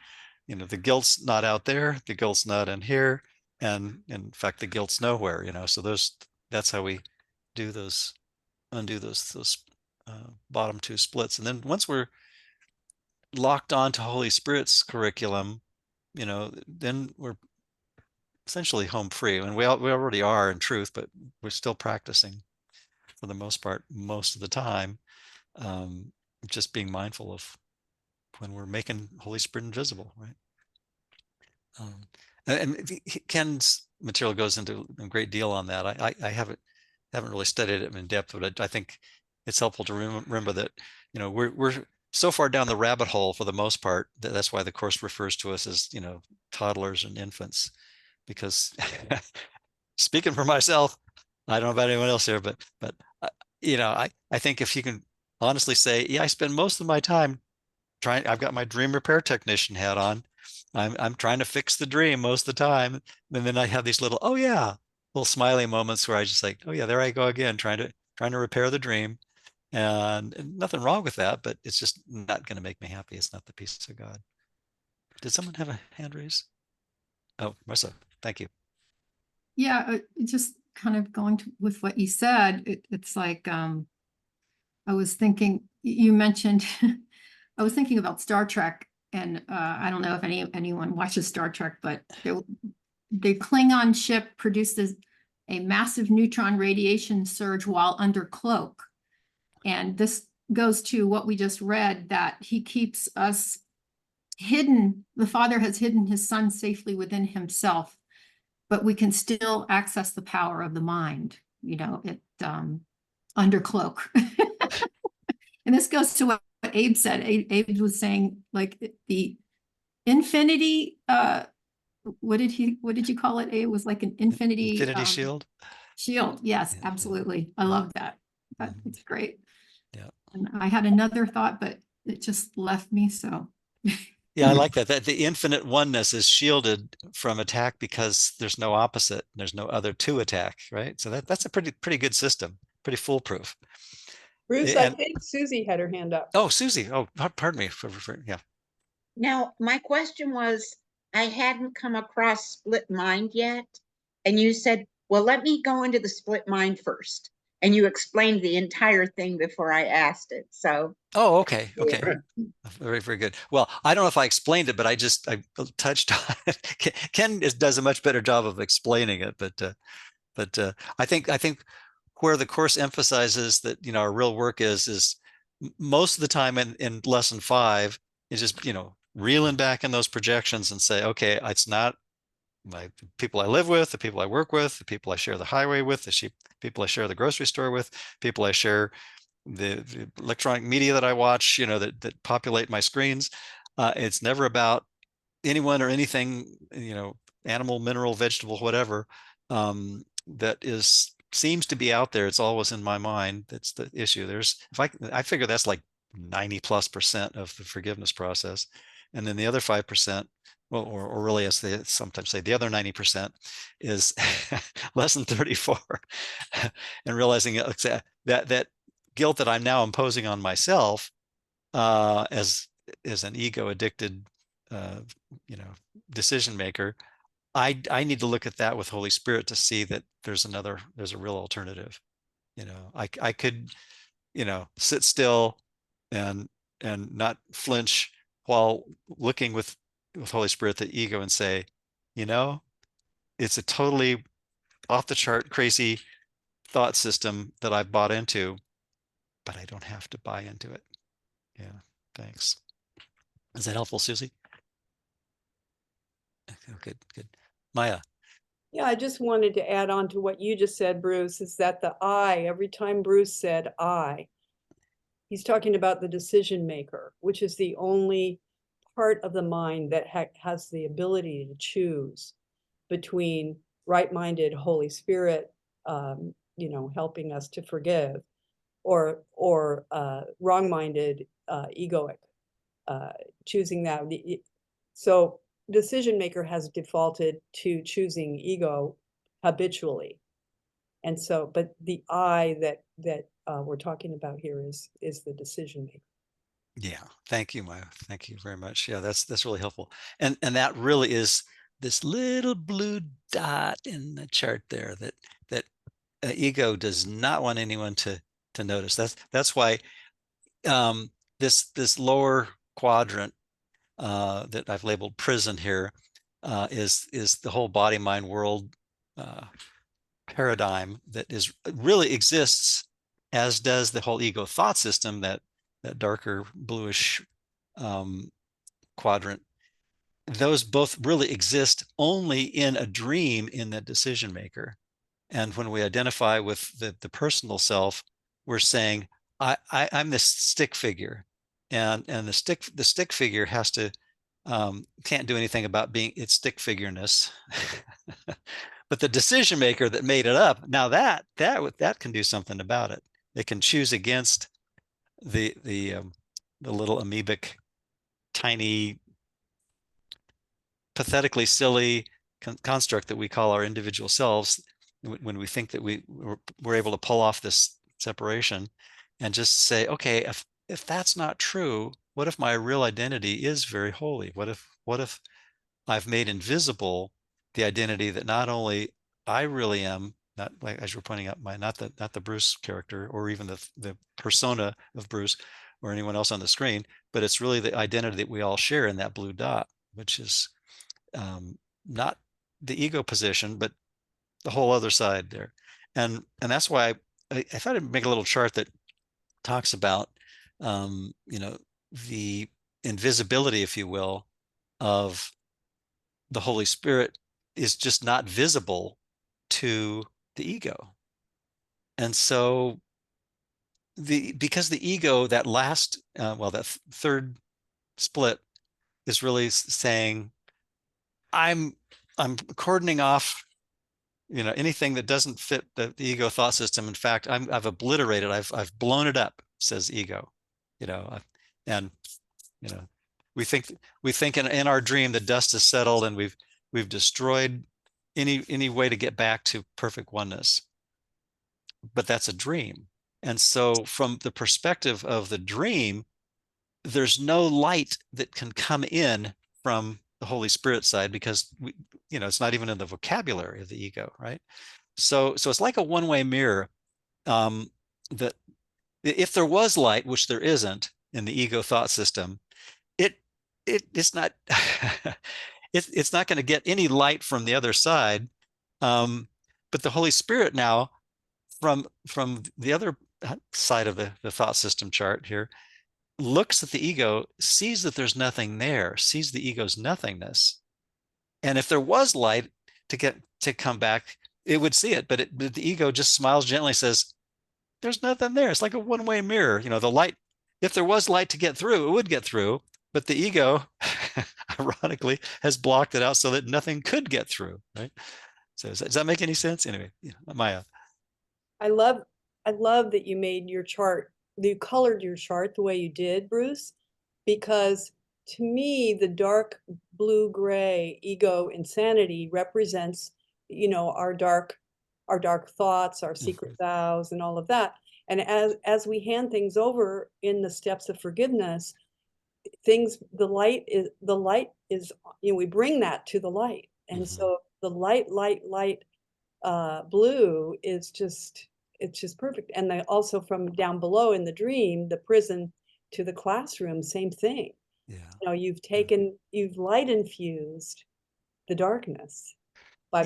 you know, the guilt's not out there, the guilt's not in here, and in fact the guilt's nowhere, you know. So that's how we do those, undo those bottom 2 splits. And then once we're locked on to Holy Spirit's curriculum, you know, then we're essentially home free. And we already are in truth, but we're still practicing for the most part, most of the time, just being mindful of when we're making Holy Spirit invisible, right? And Ken's material goes into a great deal on that. I haven't really studied it in depth, but I think it's helpful to remember that, you know, we're so far down the rabbit hole for the most part. That's why the Course refers to us as, you know, toddlers and infants, because speaking for myself, I don't know about anyone else here, but you know, I think if you can honestly say, yeah, I spend most of my time I've got my dream repair technician hat on. I'm trying to fix the dream most of the time. And then I have these little, oh yeah, little smiley moments where I just like, oh yeah, there I go again, trying to repair the dream. And nothing wrong with that, but it's just not going to make me happy. It's not the peace of God. Did someone have a hand raise? Oh, Marissa, thank you. Yeah, just kind of going with what you said, it's like, I was thinking, you mentioned, I was thinking about Star Trek, and I don't know if anyone watches Star Trek, but the Klingon ship produces a massive neutron radiation surge while under cloak. And this goes to what we just read, that he keeps us hidden. The Father has hidden his Son safely within himself, but we can still access the power of the mind, you know, under cloak. And this goes to what Abe said. Abe was saying, like, the infinity, what did you call it? It was like an infinity shield. Shield, yes, Yeah, absolutely. I love that. It's great. Yeah. And I had another thought, but it just left me, so. Yeah, I like that. That the infinite oneness is shielded from attack because there's no opposite. There's no other to attack, right? So that's a pretty good system, pretty foolproof. Bruce, I think Susie had her hand up. Oh, Susie. Oh, pardon me. Yeah. Now, my question was, I hadn't come across split mind yet. And you said, well, let me go into the split mind first. And you explained the entire thing before I asked it. So. Oh, okay. Okay. Very, very good. Well, I don't know if I explained it, but I touched on it. Ken does a much better job of explaining it, but I think where the Course emphasizes that, you know, our real work is most of the time in lesson 5 is just, you know, reeling back in those projections and say, okay, it's not my people I live with, the people I work with, the people I share the highway with, the people I share the grocery store with, people I share the electronic media that I watch, you know, that populate my screens. It's never about anyone or anything, you know, animal, mineral, vegetable, whatever, that seems to be out there. It's always in my mind. That's the issue. I figure that's like 90+% of the forgiveness process. And then the other 5%, well, or really, as they sometimes say, the other 90% is lesson 34, and realizing that guilt that I'm now imposing on myself as an ego addicted, you know, decision maker. I need to look at that with Holy Spirit to see that there's a real alternative. You know, I could, you know, sit still and not flinch while looking with Holy Spirit, the ego, and say, you know, it's a totally off the chart crazy thought system that I've bought into, but I don't have to buy into it. Yeah, thanks. Is that helpful, Susie? Good. Maya. Yeah, I just wanted to add on to what you just said, Bruce, is that the I, every time Bruce said I, he's talking about the decision maker, which is the only part of the mind that has the ability to choose between right-minded Holy Spirit, you know, helping us to forgive, or wrong-minded egoic, choosing that. So decision maker has defaulted to choosing ego habitually. And so, but the I that we're talking about here is the decision maker. Yeah, thank you, Maya. Thank you very much. Yeah, that's really helpful. And that really is this little blue dot in the chart there that ego does not want anyone to notice. That's why this lower quadrant that I've labeled prison here is the whole body mind world paradigm that really exists, as does the whole ego thought system, that darker bluish quadrant. Those both really exist only in a dream in the decision maker. And when we identify with the personal self, we're saying, I'm this stick figure, and the stick figure has to can't do anything about being its stick figureness. But the decision maker that made it up, now that can do something about it. It can choose against the little amoebic, tiny, pathetically silly construct that we call our individual selves, when we think that we're able to pull off this separation and just say, okay, if that's not true, what if my real identity is very holy? What if I've made invisible the identity that not only I really am, not like, as you're pointing out, not the Bruce character, or even the persona of Bruce or anyone else on the screen, but it's really the identity that we all share in that blue dot, which is not the ego position, but the whole other side there. And that's why I thought I'd make a little chart that talks about, you know, the invisibility, if you will, of the Holy Spirit is just not visible to the ego. And so because the ego, that last, that third split, is really saying, I'm cordoning off, you know, anything that doesn't fit the ego thought system. In fact, I've obliterated, I've blown it up, says ego, you know, and you know, we think in our dream the dust is settled and we've destroyed any way to get back to perfect oneness. But that's a dream. And so from the perspective of the dream, there's no light that can come in from the Holy Spirit side, because you know, it's not even in the vocabulary of the ego, right? So it's like a one-way mirror. That if there was light, which there isn't in the ego thought system, it's not it's not going to get any light from the other side. But the Holy Spirit now, from the other side of the thought system chart here, looks at the ego, sees that there's nothing there, sees the ego's nothingness. And if there was light to come back, it would see it, but the ego just smiles gently, says, there's nothing there. It's like a one-way mirror. You know, the light, if there was light to get through, it would get through, but the ego, ironically, has blocked it out so that nothing could get through, right? So does that make any sense? Anyway, yeah, Maya. I love that you made your chart, you colored your chart the way you did, Bruce, because to me, the dark blue-gray ego insanity represents, you know, our dark thoughts, our secret vows, and all of that. And as we hand things over in the steps of forgiveness, the light is, you know, we bring that to the light. And so the light blue is just, it's just perfect. And then also from down below in the dream, the prison to the classroom, same thing. Yeah. You know, you've light infused the darkness by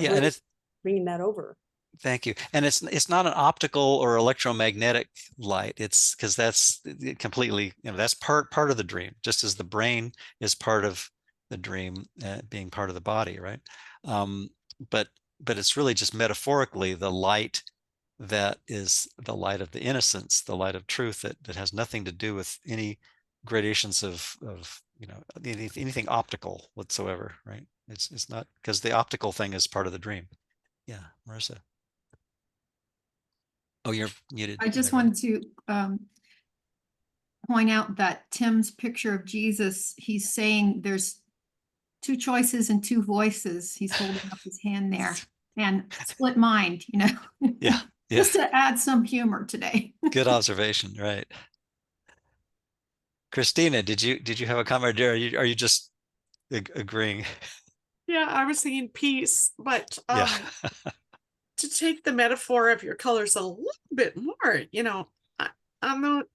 bringing that over. Thank you. And it's not an optical or electromagnetic light. It's because that's completely, you know, that's part of the dream, just as the brain is part of the dream, being part of the body, right? But it's really just metaphorically the light that is the light of the innocence, the light of truth, that has nothing to do with any gradations of you know, anything optical whatsoever, right? It's not, because the optical thing is part of the dream. Yeah, Marissa. Oh, you're muted. I just wanted to point out that Tim's picture of Jesus, he's saying there's two choices and two voices. He's holding up his hand there, and split mind, you know. Yeah. Just to add some humor today. Good observation, right? Christina, did you have a comment, or are you just agreeing? Yeah, I was thinking peace, but Yeah. to take the metaphor of your colors a little bit more, you know, I'm not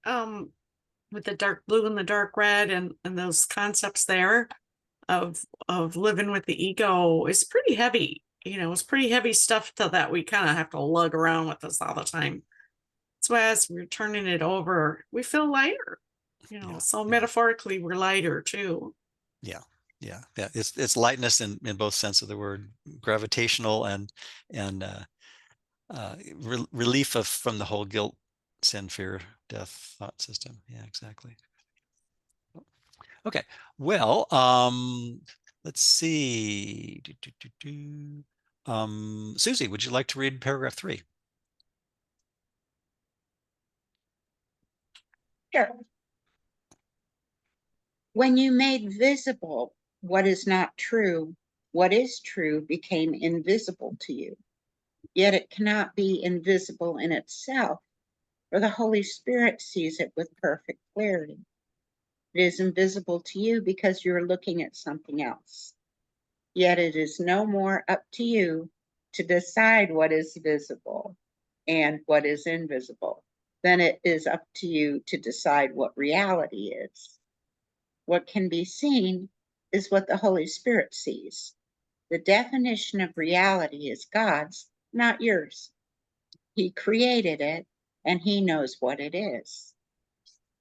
with the dark blue and the dark red and those concepts there of living with the ego is pretty heavy. You know, it's pretty heavy stuff that we kind of have to lug around with us all the time. So as we're turning it over, we feel lighter, you know, so metaphorically we're lighter too. Yeah. It's lightness in both sense of the word, gravitational and relief from the whole guilt, sin, fear, death thought system. Yeah, exactly. Okay. Well, let's see. Susie, would you like to read paragraph 3? Sure. When you made visible what is not true, what is true became invisible to you. Yet it cannot be invisible in itself, for the Holy Spirit sees it with perfect clarity. It is invisible to you because you are looking at something else. Yet it is no more up to you to decide what is visible and what is invisible than it is up to you to decide what reality is. What can be seen is what the Holy Spirit sees. The definition of reality is God's, not yours. He created it, and he knows what it is.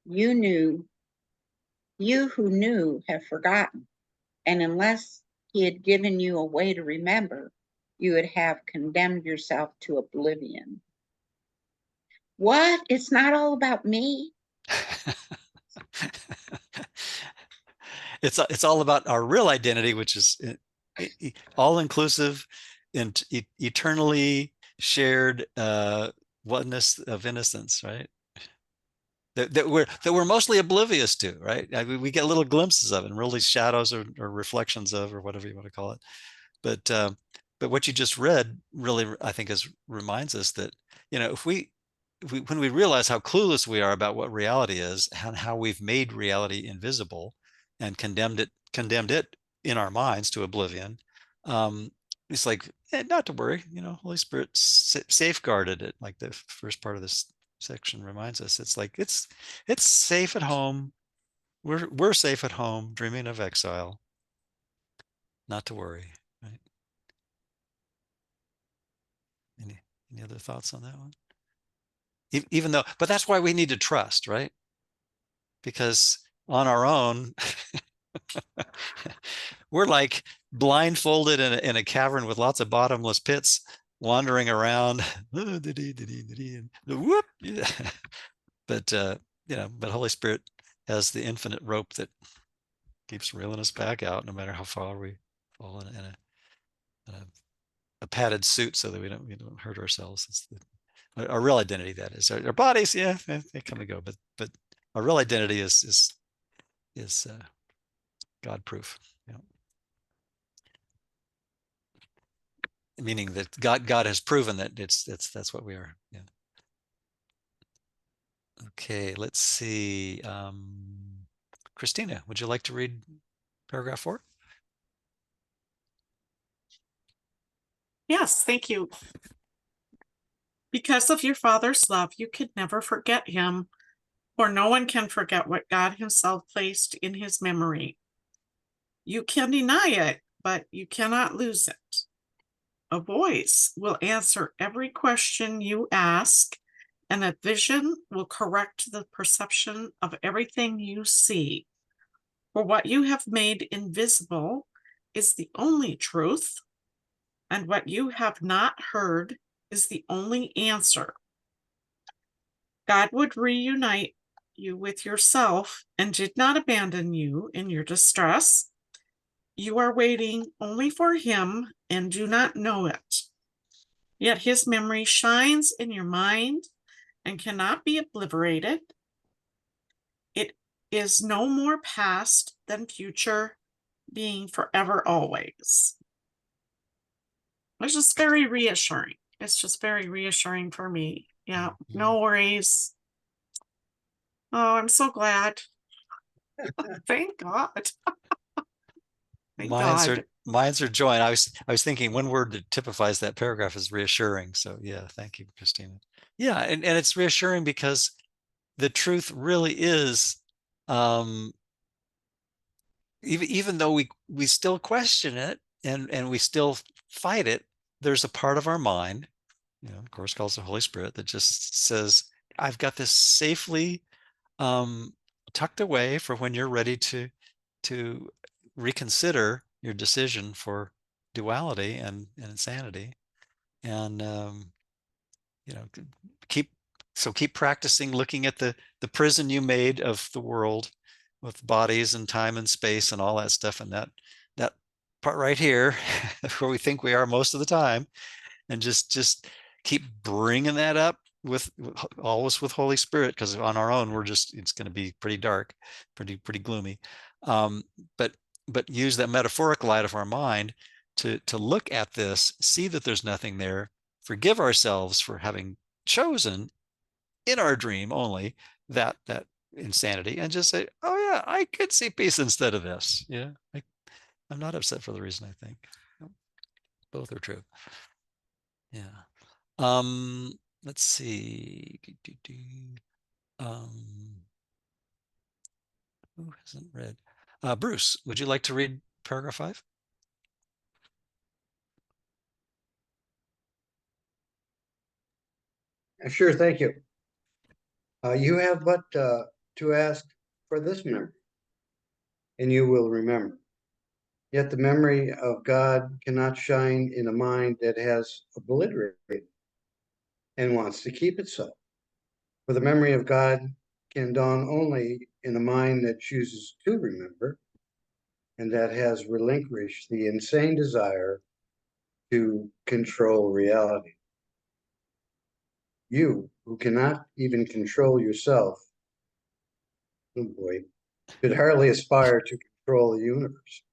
You who knew have forgotten, and unless he had given you a way to remember, you would have condemned yourself to oblivion. What? It's not all about me? It's all about our real identity, which is all-inclusive and eternally shared oneness of innocence, right? That we're mostly oblivious to, right? I mean, we get little glimpses of it, and really shadows or reflections of, or whatever you want to call it. But what you just read really, I think, reminds us that, you know, when we realize how clueless we are about what reality is and how we've made reality invisible and condemned it in our minds to oblivion, it's like, not to worry, you know, Holy Spirit safeguarded it, like the first part of this section reminds us. It's like it's safe at home. We're safe at home, dreaming of exile. Not to worry, right? Any other thoughts on that one? Even though, but that's why we need to trust, right? Because on our own, we're like blindfolded in a cavern with lots of bottomless pits, wandering around. But you know, but Holy Spirit has the infinite rope that keeps reeling us back out, no matter how far we fall in a padded suit, so that we don't hurt ourselves. It's our real identity, that is. Our bodies, yeah, they come and go, but our real identity is God proof. You know? Meaning that God has proven that that's what we are. Yeah. Okay, let's see. Christina, would you like to read paragraph 4? Yes, thank you. Because of your Father's love, you could never forget him, for no one can forget what God himself placed in his memory. You can deny it, but you cannot lose it. A voice will answer every question you ask, and a vision will correct the perception of everything you see. For what you have made invisible is the only truth, and what you have not heard is the only answer. God would reunite you with yourself and did not abandon you in your distress. You are waiting only for him and do not know it. Yet his memory shines in your mind and cannot be obliterated. It is no more past than future, being forever always. It's just very reassuring. It's just very reassuring for me. Yeah, no worries. Oh, I'm so glad. Thank God. Thank God. Minds are joined. I was thinking one word that typifies that paragraph is reassuring. So yeah, thank you, Christina. Yeah, and it's reassuring because the truth really is, even though we still question it and we still fight it, there's a part of our mind, of course, calls the Holy Spirit, that just says, I've got this safely tucked away for when you're ready to reconsider your decision for duality and insanity. And keep practicing looking at the prison you made of the world with bodies and time and space and all that stuff, and that part right here where we think we are most of the time, and just keep bringing that up always with Holy Spirit, because on our own it's going to be pretty dark, pretty gloomy. But use that metaphorical light of our mind to look at this, see that there's nothing there, forgive ourselves for having chosen in our dream only that insanity, and just say, oh yeah, I could see peace instead of this. Yeah, I'm not upset for the reason I think. Both are true. Yeah. Let's see. Who hasn't read? Bruce, would you like to read paragraph 5? Sure, thank you. You have but to ask for this memory, and you will remember. Yet the memory of God cannot shine in a mind that has obliterated and wants to keep it so. For the memory of God can dawn only in a mind that chooses to remember and that has relinquished the insane desire to control reality. You, who cannot even control yourself, oh boy, could hardly aspire to control the universe.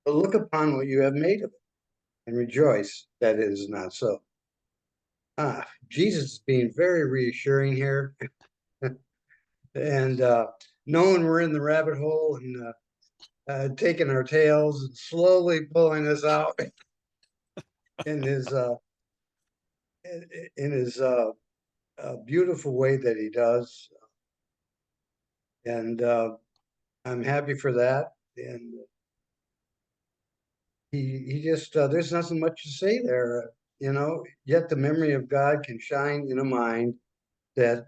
But look upon what you have made of it and rejoice that it is not so. Jesus is being very reassuring here. And knowing we're in the rabbit hole and taking our tails and slowly pulling us out in his beautiful way that he does. And I'm happy for that. And he just, there's nothing much to say there, yet the memory of God can shine in a mind that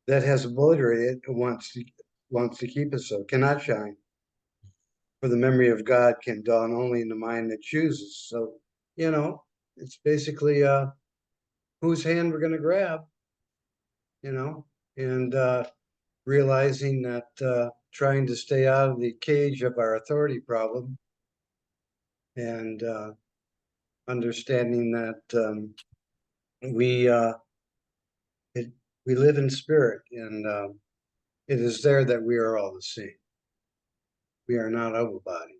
that has obliterated and wants to keep it so, cannot shine. For the memory of God can dawn only in the mind that chooses. So, it's basically whose hand we're going to grab, and realizing that trying to stay out of the cage of our authority problem, and understanding that we live in spirit, and it is there that we are all the same. We are not of a body.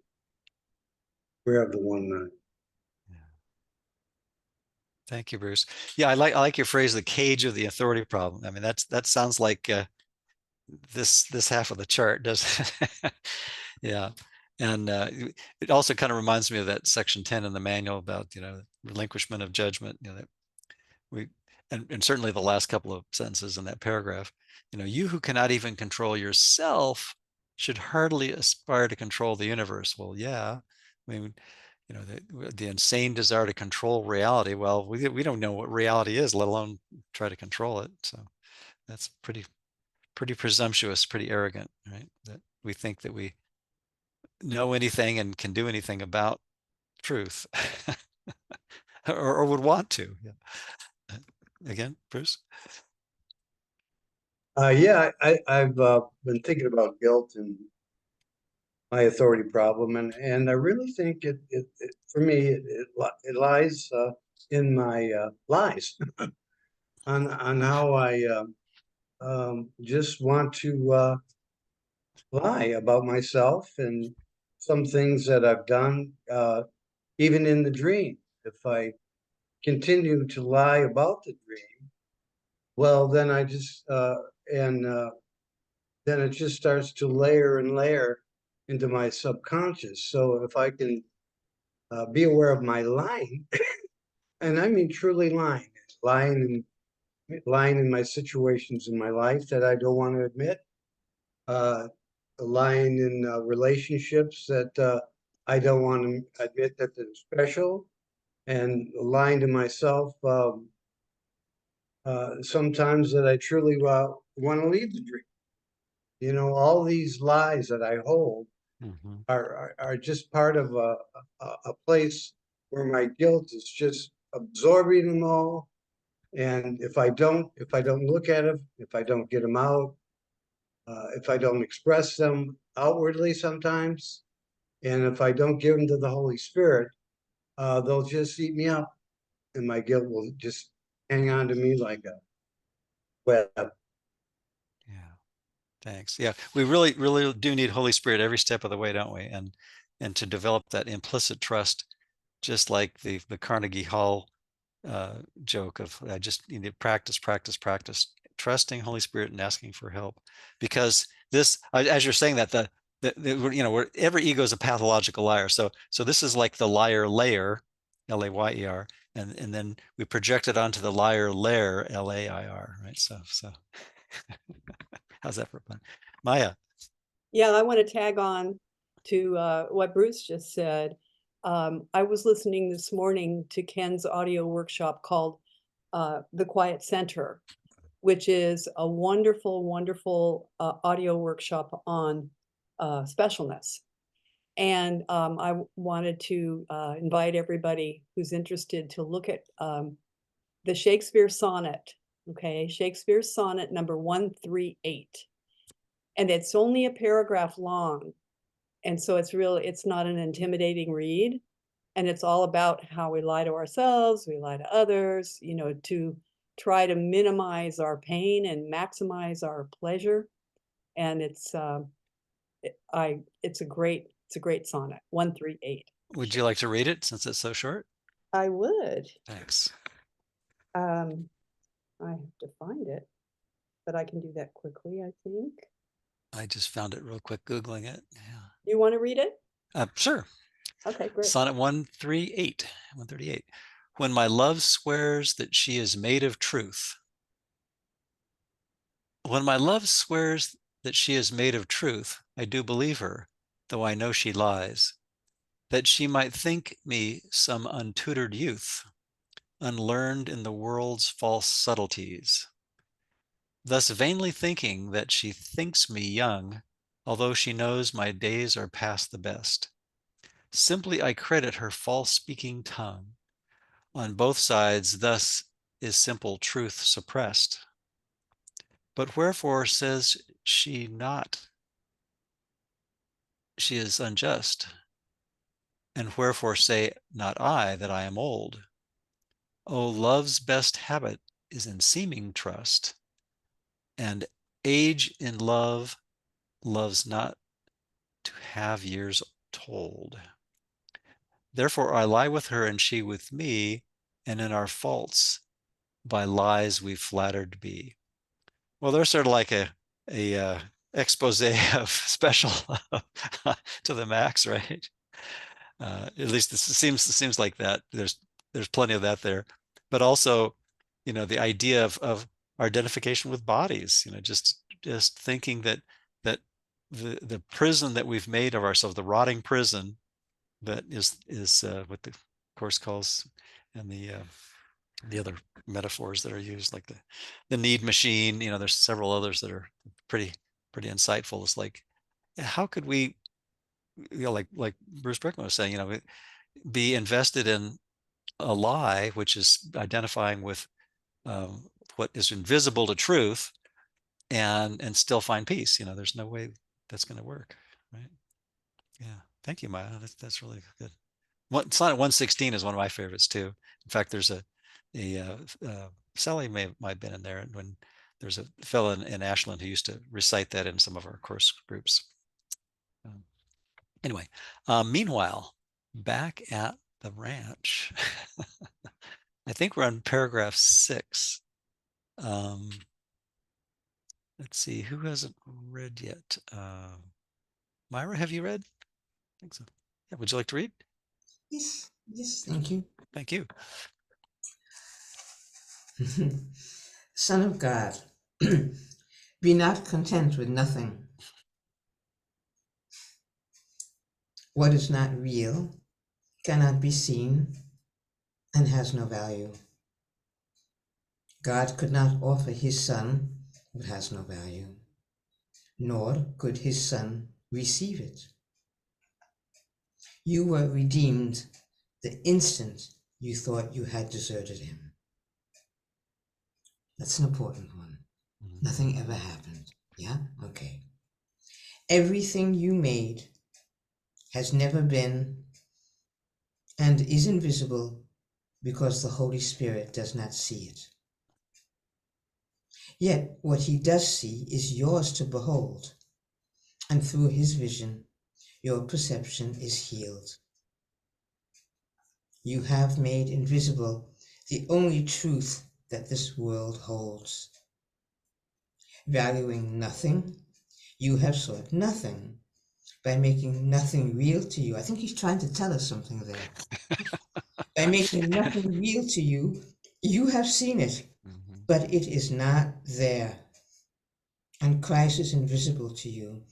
We're of the one mind. Thank you, Bruce. Yeah, I like your phrase, the cage of the authority problem. I mean, that sounds like this half of the chart, doesn't it? Yeah. And it also kind of reminds me of that section 10 in the manual about, relinquishment of judgment, that and certainly the last couple of sentences in that paragraph, you who cannot even control yourself should hardly aspire to control the universe. Well, yeah, I mean, the insane desire to control reality. Well, we don't know what reality is, let alone try to control it. So that's pretty presumptuous, pretty arrogant, right? That we think that we know anything and can do anything about truth, or would want to. Yeah. Again, Bruce. Yeah, I've been thinking about guilt and my authority problem, and I really think it for me it lies in my lies on how I just want to lie about myself and some things that I've done, even in the dream. If I continue to lie about the dream, well, then I just then it just starts to layer and layer into my subconscious. So if I can be aware of my lying, and I mean truly lying in my situations in my life that I don't want to admit, lying in relationships that I don't want to admit that they're special, and lying to myself sometimes that I truly want to leave the dream. You know, all these lies that I hold are just part of a place where my guilt is just absorbing them all. And if I don't look at them, if I don't get them out, if I don't express them outwardly sometimes, and if I don't give them to the Holy Spirit, they'll just eat me up, and my guilt will just hang on to me like a web. Yeah. Thanks. Yeah, we really do need Holy Spirit every step of the way, don't we? And to develop that implicit trust, just like the Carnegie Hall joke of I just need to practice, trusting Holy Spirit and asking for help. Because this, as you're saying that, the you know, every ego is a pathological liar. So this is like the liar layer, L-A-Y-E-R, and then we project it onto the liar lair, L-A-I-R, right? So how's that for fun? Maya? Yeah, I want to tag on to what Bruce just said. I was listening this morning to Ken's audio workshop called The Quiet Center, which is a wonderful, wonderful audio workshop on specialness. And I wanted to invite everybody who's interested to look at the Shakespeare sonnet, okay? Shakespeare sonnet number 138. And it's only a paragraph long. And so it's not an intimidating read. And it's all about how we lie to ourselves, we lie to others, you know, to try to minimize our pain and maximize our pleasure. And it's a great sonnet, 138. Would you like to read it since it's so short? I would. Thanks. I have to find it, but I can do that quickly, I think. I just found it real quick, Googling it. Yeah. You want to read it? Sure. Okay, great. Sonnet 138. When my love swears that she is made of truth. When my love swears that she is made of truth, I do believe her, though I know she lies, that she might think me some untutored youth, unlearned in the world's false subtleties. Thus vainly thinking that she thinks me young, although she knows my days are past the best. Simply I credit her false-speaking tongue. On both sides thus is simple truth suppressed. But wherefore says she not she is unjust? And wherefore say not I that I am old? Oh, love's best habit is in seeming trust, and age in love loves not to have years told. Therefore I lie with her and she with me, and in our faults by lies we flattered be. Well, they're sort of like a expose of special to the max, right? At least it seems like that. There's plenty of that there, but also, you know, the idea of our identification with bodies. You know, just thinking that the prison that we've made of ourselves, the rotting prison, that is what the Course calls, and the other metaphors that are used, like the need machine. You know, there's several others that are pretty insightful. It's like, how could we, you know, like Bruce Brickman was saying, you know, be invested in a lie, which is identifying with what is invisible to truth, and still find peace. You know, there's no way that's going to work, right? Yeah. Thank you, Maya. That's really good. Sonnet 116 is one of my favorites too. In fact, there's a Sally might have been in there when there's a fellow in Ashland who used to recite that in some of our course groups. Anyway, meanwhile, back at the ranch, I think we're on paragraph 6. Let's see, who hasn't read yet? Myra, have you read? I think so. Yeah, would you like to read? Yes, yes, thank you. Thank you. Son of God, be not content with nothing. What is not real cannot be seen and has no value. God could not offer his son what has no value, nor could his son receive it. You were redeemed the instant you thought you had deserted him. That's an important one. Nothing ever happened. Yeah? Okay. Everything you made has never been and is invisible because the Holy Spirit does not see it. Yet what he does see is yours to behold, and through his vision, your perception is healed. You have made invisible the only truth that this world holds. Valuing nothing, you have sought nothing by making nothing real to you. I think he's trying to tell us something there. By making nothing real to you, you have seen it, but it is not there. And Christ is invisible to you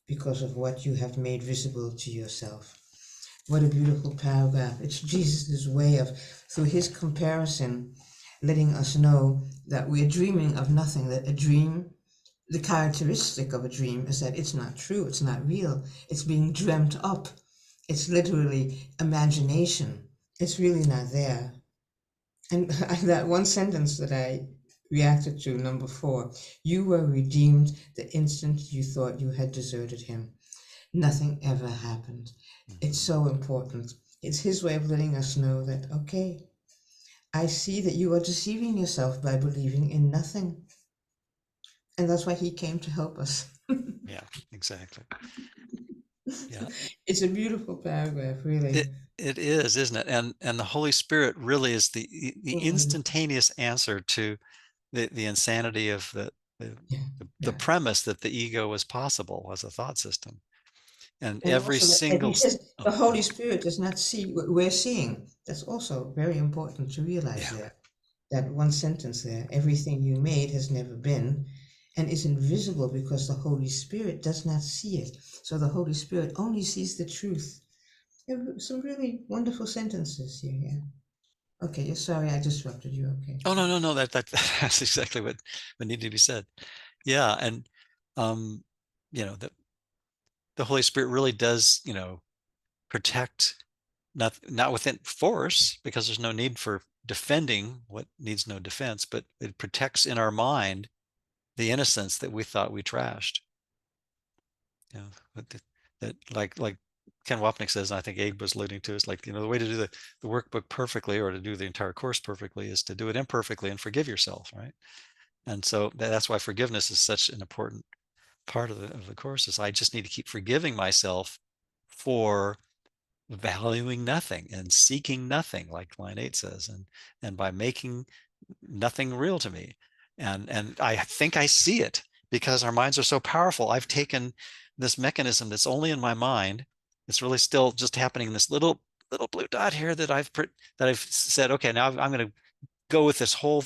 because of what you have made visible to yourself. What a beautiful paragraph. It's Jesus' way of, through his comparison, letting us know that we're dreaming of nothing, that a dream, the characteristic of a dream is that it's not true, it's not real, it's being dreamt up. It's literally imagination. It's really not there. And that one sentence that I reacted to, number 4, you were redeemed the instant you thought you had deserted him. Nothing ever happened. It's so important. It's his way of letting us know that, okay, I see that you are deceiving yourself by believing in nothing. And that's why he came to help us. Yeah, exactly. Yeah. It's a beautiful paragraph, really. It is, isn't it? And the Holy Spirit really is the instantaneous answer to the insanity of the premise that the ego was possible as a thought system. And every also single he says the Holy Spirit does not see what we're seeing. That's also very important to realize there. That one sentence there, everything you made has never been and is invisible because the Holy Spirit does not see it. So the Holy Spirit only sees the truth. Some really wonderful sentences here, yeah. Okay, sorry I disrupted you. Okay. Oh, no, that's exactly what needed to be said. Yeah, and you know, the Holy Spirit really does, you know, protect, not within force, because there's no need for defending what needs no defense, but it protects in our mind the innocence that we thought we trashed. You know, that like Ken Wapnick says, and I think Abe was alluding to, is like, you know, the way to do the workbook perfectly, or to do the entire course perfectly, is to do it imperfectly and forgive yourself, right? And so that's why forgiveness is such an important part of the course. Is I just need to keep forgiving myself for valuing nothing and seeking nothing, like line 8 says, and by making nothing real to me. And I think I see it because our minds are so powerful. I've taken this mechanism that's only in my mind. It's really still just happening in this little blue dot here that I've said, okay, now I'm going to go with this whole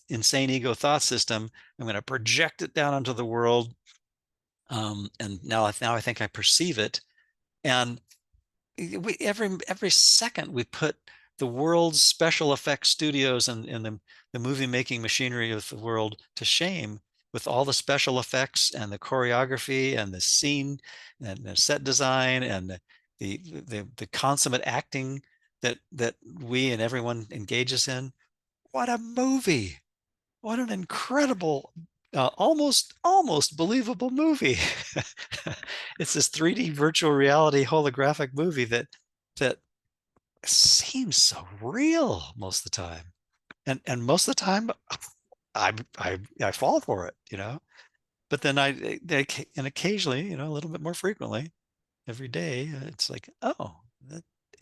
insane ego thought system. I'm going to project it down onto the world. And now I think I perceive it. And every second we put the world's special effects studios and the movie making machinery of the world to shame with all the special effects and the choreography and the scene and the set design and the consummate acting that we and everyone engages in. What a movie! What an incredible almost believable movie. It's this 3D virtual reality holographic movie that seems so real most of the time, and most of the time I fall for it, but then and occasionally, a little bit more frequently every day, it's like, oh,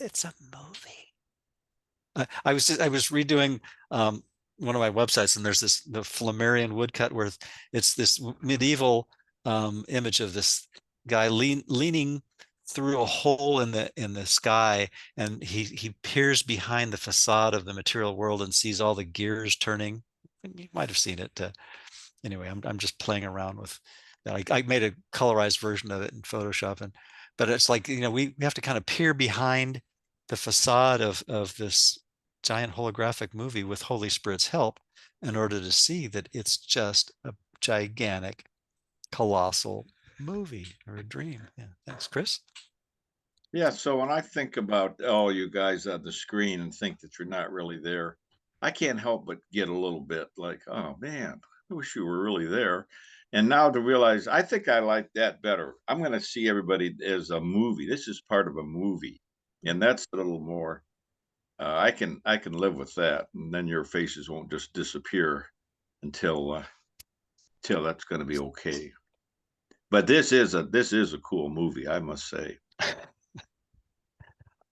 it's a movie. I was redoing one of my websites, and there's the Flammarion woodcut where it's this medieval image of this guy leaning through a hole in the sky, and he peers behind the facade of the material world and sees all the gears turning. You might have seen it. Anyway, I'm just playing around with that. I made a colorized version of it in Photoshop, but it's like, we have to kind of peer behind the facade of this giant holographic movie with Holy Spirit's help in order to see that it's just a gigantic, colossal movie or a dream. Yeah, thanks, Chris. Yeah, so when I think about all you guys on the screen and think that you're not really there, I can't help but get a little bit like, oh man, I wish you were really there. And now to realize, I think I like that better. I'm going to see everybody as a movie. This is part of a movie, and that's a little more. I can live with that, and then your faces won't just disappear until that's going to be okay. But this is a cool movie, I must say.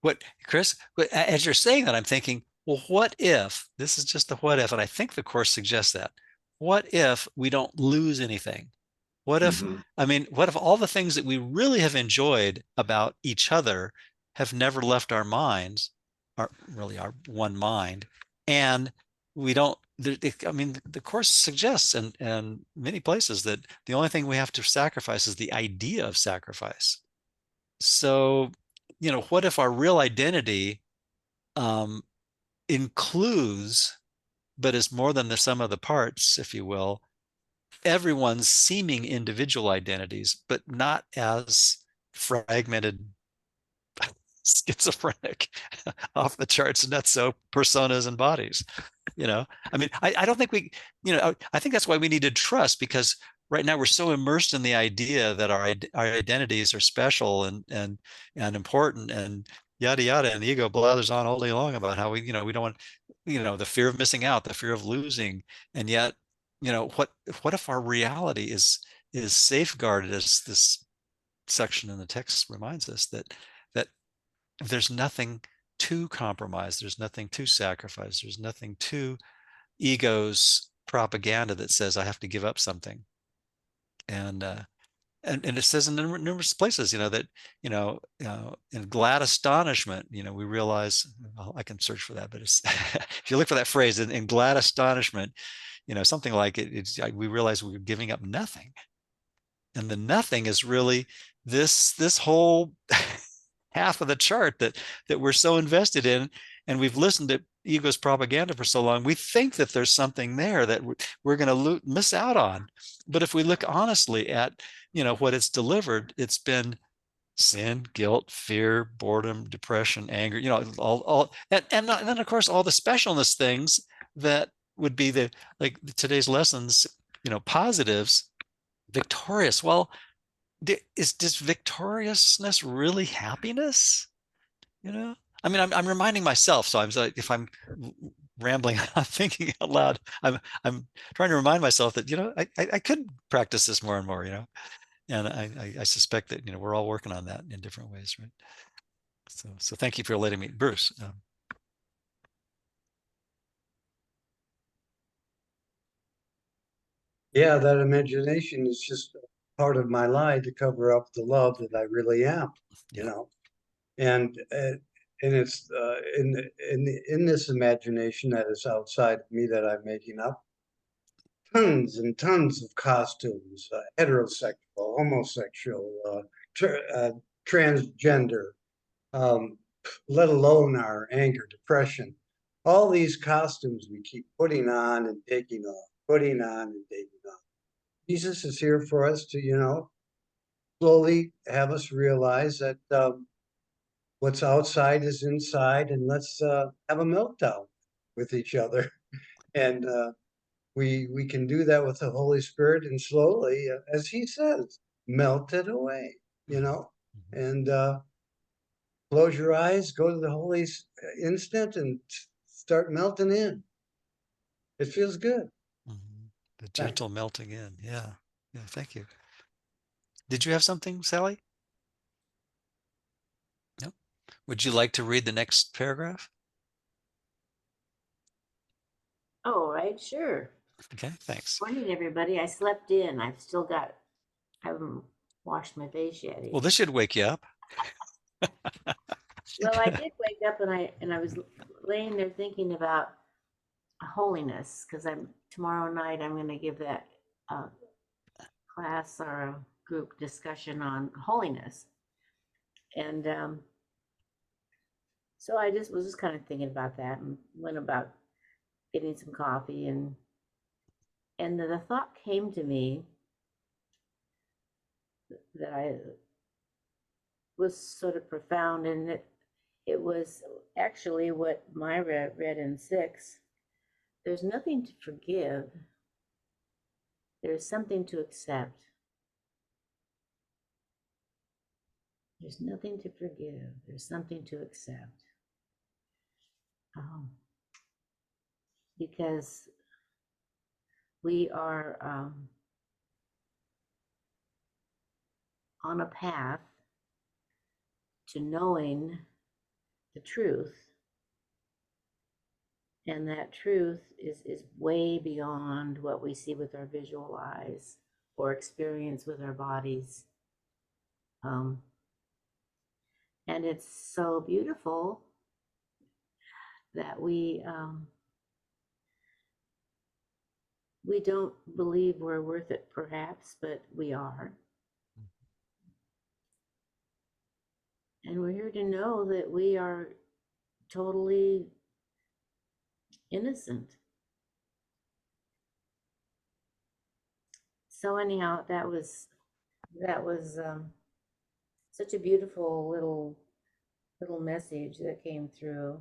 What, Chris, as you're saying that, I'm thinking, well, what if, this is just the what if, and I think the Course suggests that, what if we don't lose anything? What if, what if all the things that we really have enjoyed about each other have never left our minds, our one mind, and we don't, the Course suggests in many places that the only thing we have to sacrifice is the idea of sacrifice. So, what if our real identity includes, but is more than the sum of the parts, if you will, everyone's seeming individual identities, but not as fragmented, schizophrenic, off the charts, nutso personas and bodies. I don't think we, I think that's why we need to trust, because right now we're so immersed in the idea that our identities are special and important and yada yada, and the ego blathers on all day long about how we don't want, the fear of missing out, the fear of losing, and yet, what if our reality is safeguarded, as this section in the text reminds us, that there's nothing to compromise, there's nothing to sacrifice, there's nothing to ego's propaganda that says I have to give up something. And it says in numerous places, that, in glad astonishment, we realize, well, I can search for that, but it's, if you look for that phrase in glad astonishment, something like we realize we're giving up nothing. And the nothing is really this whole half of the chart that we're so invested in, and we've listened to ego's propaganda for so long. We think that there's something there that we're going to miss out on. But if we look honestly at, what it's delivered, it's been sin, guilt, fear, boredom, depression, anger, all and then of course all the specialness things that would be like today's lessons, positives, victorious. Well, does victoriousness really happiness? I'm reminding myself. So I'm like, if I'm rambling, I'm thinking out loud. I'm trying to remind myself that I could practice this more and more. And I suspect that we're all working on that in different ways, right? So thank you for letting me, Bruce. Yeah, that imagination is just part of my lie to cover up the love that I really am, and it's in this imagination that is outside of me that I'm making up, tons and tons of costumes, heterosexual, homosexual, transgender, let alone our anger, depression, all these costumes we keep putting on and taking off, putting on and taking off. Jesus is here for us to, slowly have us realize that what's outside is inside, and let's have a meltdown with each other. And we can do that with the Holy Spirit and slowly, as he says, melt it away, you know, and close your eyes, go to the Holy Instant and start melting in. It feels good. The gentle melting in. Yeah. Yeah. Thank you. Did you have something, Sally? No. Would you like to read the next paragraph? Oh, right, sure. Okay, thanks. Morning, everybody. I slept in. I haven't washed my face yet. Well, this should wake you up. Well, I did wake up and I was laying there thinking about holiness, because tomorrow night I'm going to give that class or a group discussion on holiness, and so I was just kind of thinking about that and went about getting some coffee, and the thought came to me that I was sort of profound, and it was actually what Myra read in 6. There's nothing to forgive. There's something to accept. There's nothing to forgive. There's something to accept. Because we are on a path to knowing the truth. And that truth is way beyond what we see with our visual eyes or experience with our bodies. And it's so beautiful that we don't believe we're worth it, perhaps, but we are. And we're here to know that we are totally innocent. So anyhow, that was such a beautiful little message that came through.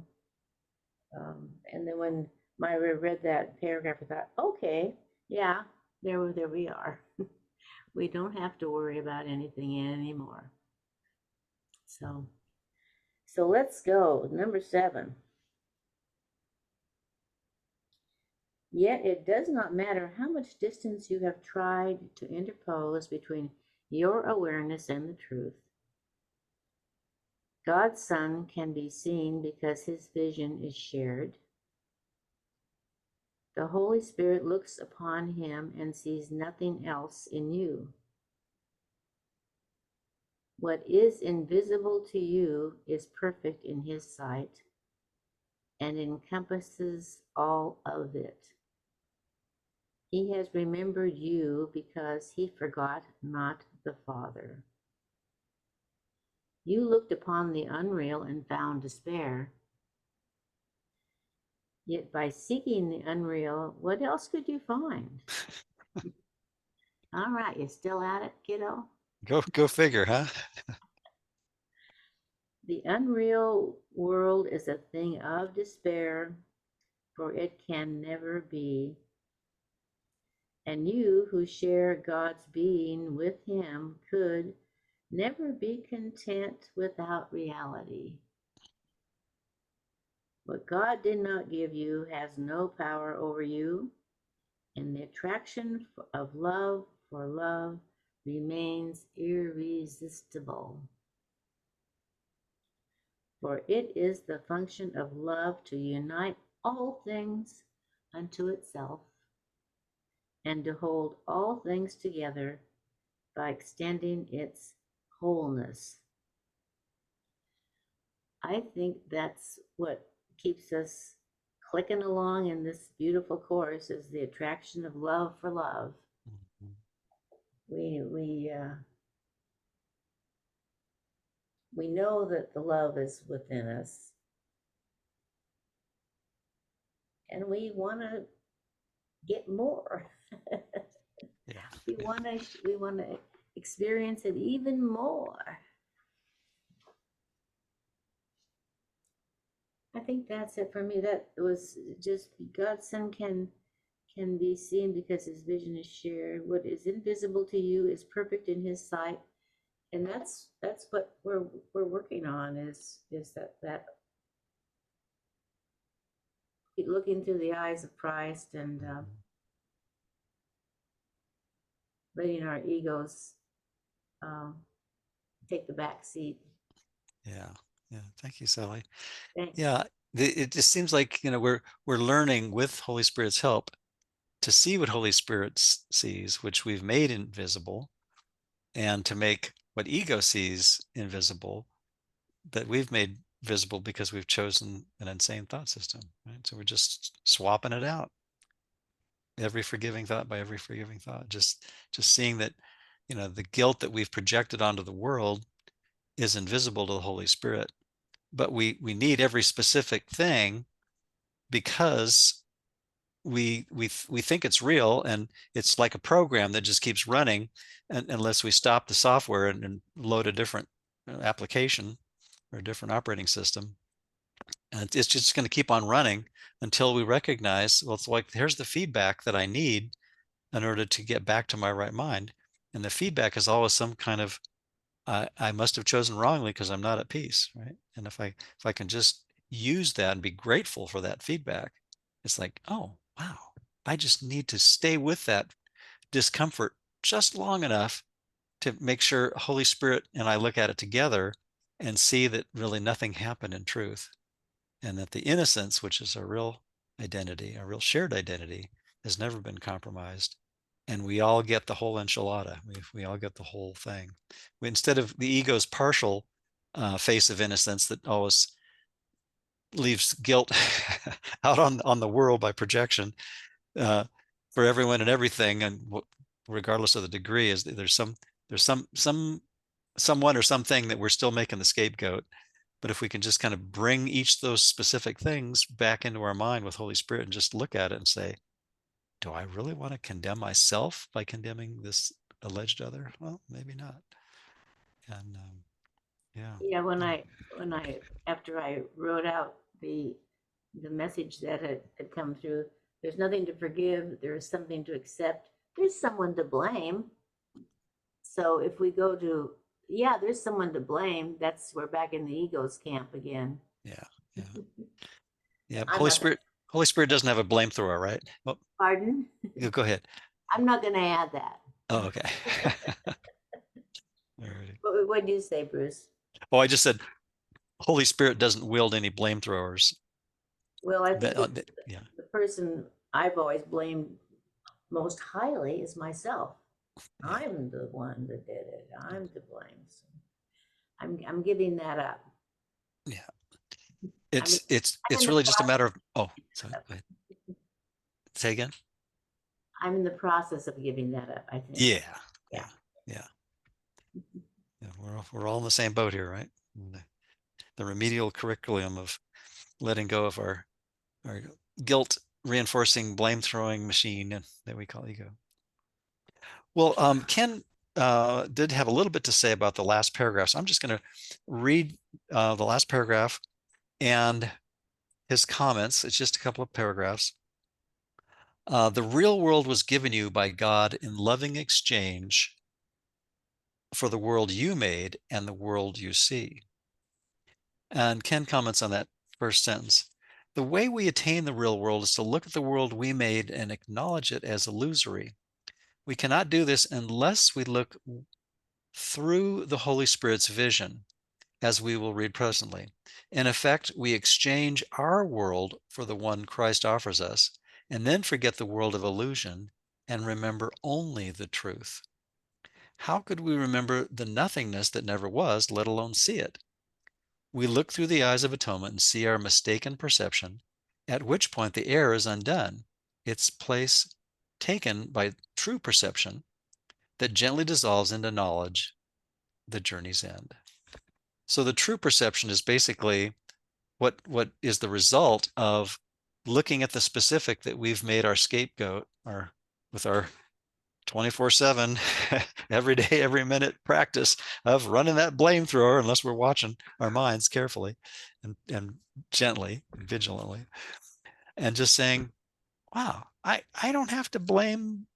And then when Myra read that paragraph, I thought, okay, yeah, there we are. We don't have to worry about anything anymore. So let's go. Number 7. Yet it does not matter how much distance you have tried to interpose between your awareness and the truth. God's Son can be seen because his vision is shared. The Holy Spirit looks upon him and sees nothing else in you. What is invisible to you is perfect in his sight and encompasses all of it. He has remembered you because he forgot not the Father. You looked upon the unreal and found despair. Yet by seeking the unreal, what else could you find? All right, you still at it, kiddo? Go figure, huh? The unreal world is a thing of despair, for it can never be. And you who share God's being with him could never be content without reality. What God did not give you has no power over you, and the attraction of love for love remains irresistible. For it is the function of love to unite all things unto itself, and to hold all things together by extending its wholeness. I think that's what keeps us clicking along in this beautiful course, is the attraction of love for love. We know that the love is within us, and we want to get more. Yeah. We want to experience it even more. I think that's it for me. That was just God's Son can can be seen because his vision is shared. What is invisible to you is perfect in his sight. And that's what we're working on is that looking through the eyes of Christ and letting our egos take the back seat. Yeah. Thank you, Sally. Thanks. Yeah. It just seems like, we're learning with Holy Spirit's help to see what Holy Spirit sees, which we've made invisible, and to make what ego sees invisible, that we've made visible because we've chosen an insane thought system, right? So we're just swapping it out. Every forgiving thought by every forgiving thought, just seeing that, the guilt that we've projected onto the world is invisible to the Holy Spirit. But we need every specific thing because we think it's real, and it's like a program that just keeps running, and unless we stop the software and load a different application or a different operating system, and it's just going to keep on running until we recognize, well, it's like, here's the feedback that I need in order to get back to my right mind. And the feedback is always some kind of, I must have chosen wrongly because I'm not at peace, right? And if I can just use that and be grateful for that feedback, it's like, oh, wow, I just need to stay with that discomfort just long enough to make sure Holy Spirit and I look at it together and see that really nothing happened in truth. And that the innocence, which is a real identity, a real shared identity, has never been compromised. And we all get the whole enchilada. We all get the whole thing. Instead of the ego's partial face of innocence that always leaves guilt out on the world by projection for everyone and everything, and regardless of the degree, is there's someone or something that we're still making the scapegoat. But if we can just kind of bring each of those specific things back into our mind with Holy Spirit and just look at it and say, do I really want to condemn myself by condemning this alleged other? Well, maybe not. And Yeah, when I after I wrote out the message that had come through, there's nothing to forgive, there's something to accept, there's someone to blame. So if we go to, yeah, there's someone to blame, we're back in the ego's camp again. Yeah. Holy Spirit doesn't have a blame thrower, right? Well, pardon? Go ahead. I'm not going to add that. Oh, okay. Alrighty. What do you say, Bruce? Oh, I just said Holy Spirit doesn't wield any blame throwers. Well, I think the person I've always blamed most highly is myself. Yeah. I'm the one that did it. I'm to blame. So I'm giving that up. Yeah. It's really just a matter of, oh, sorry, go ahead. Say again. I'm in the process of giving that up, I think. Yeah. We're all in the same boat here, right? The remedial curriculum of letting go of our guilt reinforcing blame throwing machine that we call ego. Well, Ken did have a little bit to say about the last paragraph. So I'm just going to read the last paragraph and his comments. It's just a couple of paragraphs. The real world was given you by God in loving exchange for the world you made and the world you see. And Ken comments on that first sentence. The way we attain the real world is to look at the world we made and acknowledge it as illusory. We cannot do this unless we look through the Holy Spirit's vision, as we will read presently. In effect, we exchange our world for the one Christ offers us, and then forget the world of illusion and remember only the truth. How could we remember the nothingness that never was, let alone see it? We look through the eyes of atonement and see our mistaken perception, at which point the error is undone, its place taken by true perception that gently dissolves into knowledge, the journey's end. So the true perception is basically what is the result of looking at the specific that we've made our scapegoat, with our 24/7, every day, every minute practice of running that blame thrower, unless we're watching our minds carefully and gently, and vigilantly, and just saying, wow, I don't have to blame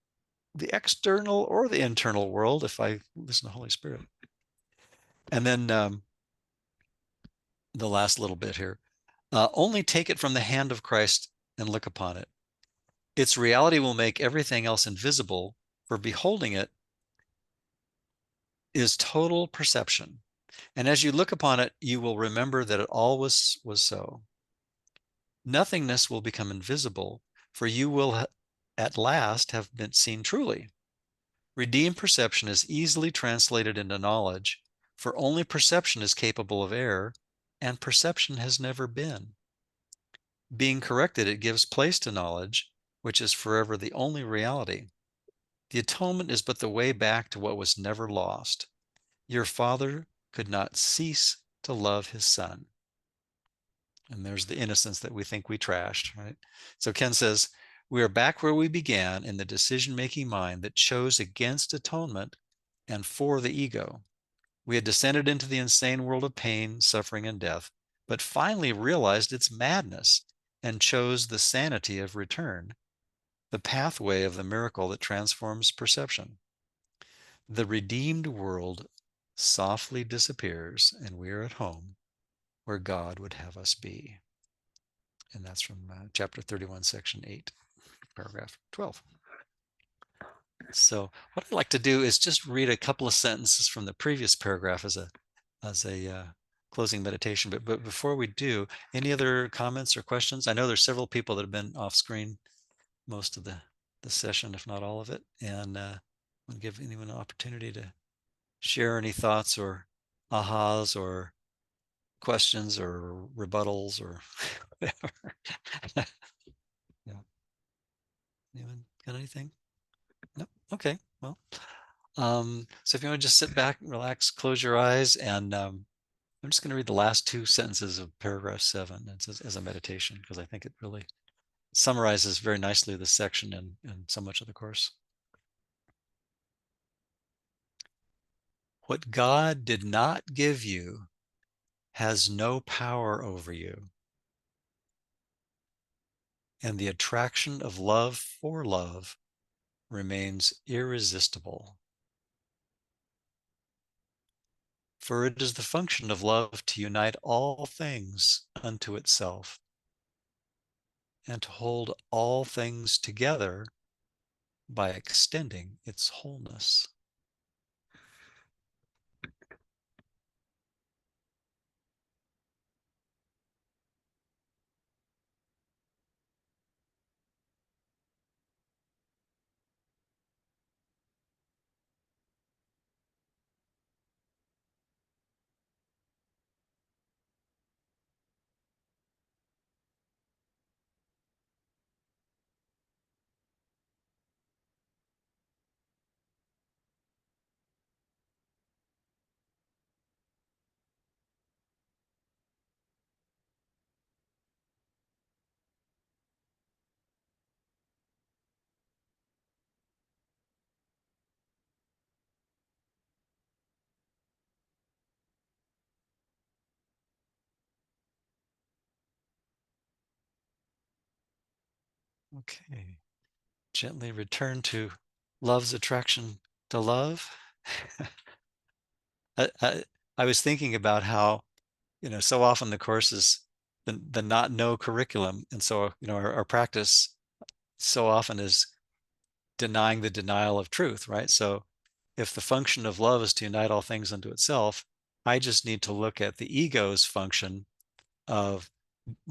the external or the internal world if I listen to the Holy Spirit. And then the last little bit here, only take it from the hand of Christ and look upon it. Its reality will make everything else invisible, for beholding it is total perception. And as you look upon it, you will remember that it always was so. Nothingness will become invisible, for you will at last have been seen truly. Redeemed perception is easily translated into knowledge, for only perception is capable of error, and perception has never been. Being corrected, it gives place to knowledge, which is forever the only reality. The atonement is but the way back to what was never lost. Your Father could not cease to love his Son. And there's the innocence that we think we trashed, right? So Ken says, we are back where we began in the decision-making mind that chose against atonement and for the ego. We had descended into the insane world of pain, suffering, and death, but finally realized its madness and chose the sanity of return, the pathway of the miracle that transforms perception. The redeemed world softly disappears, and we are at home where God would have us be. And that's from chapter 31, section 8, paragraph 12. So what I'd like to do is just read a couple of sentences from the previous paragraph as a closing meditation. But before we do, any other comments or questions? I know there's several people that have been off screen most of the session, if not all of it. And I want to give anyone an opportunity to share any thoughts or ahas or questions or rebuttals or whatever. Yeah. Anyone got anything? No? Okay. Well, so if you want to just sit back, relax, close your eyes, and I'm just going to read the last two sentences of paragraph 7 as a meditation, because I think it really summarizes very nicely this section and so much of the course. What God did not give you has no power over you, and the attraction of love for love remains irresistible. For it is the function of love to unite all things unto itself, and to hold all things together by extending its wholeness. Okay. Gently return to love's attraction to love. I was thinking about how, so often the course is the not know curriculum. And so, our practice so often is denying the denial of truth, right? So if the function of love is to unite all things unto itself, I just need to look at the ego's function of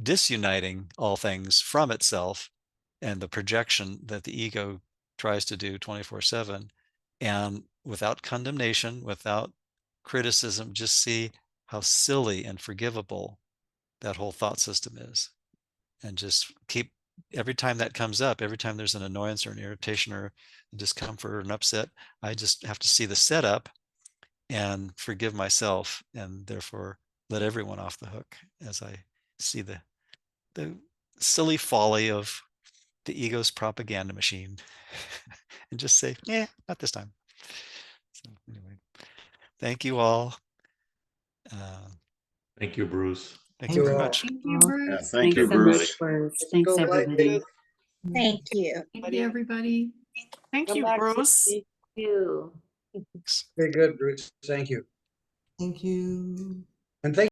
disuniting all things from itself and the projection that the ego tries to do 24/7, and without condemnation, without criticism, just see how silly and forgivable that whole thought system is. And just keep, every time that comes up, every time there's an annoyance or an irritation or a discomfort or an upset, I just have to see the setup and forgive myself, and therefore let everyone off the hook as I see the silly folly of the ego's propaganda machine and just say, yeah, not this time. So anyway, thank you all. Thank you, Bruce. Thank you very all. much. Thank you, Bruce. Thank Thanks you, so much, Bruce. Bruce. Thanks, Go lightly. everybody. Thank you. Thank you, everybody. Thank Come you, back, Bruce. Susie. You. Very good, Bruce. Thank you. Thank you. And thank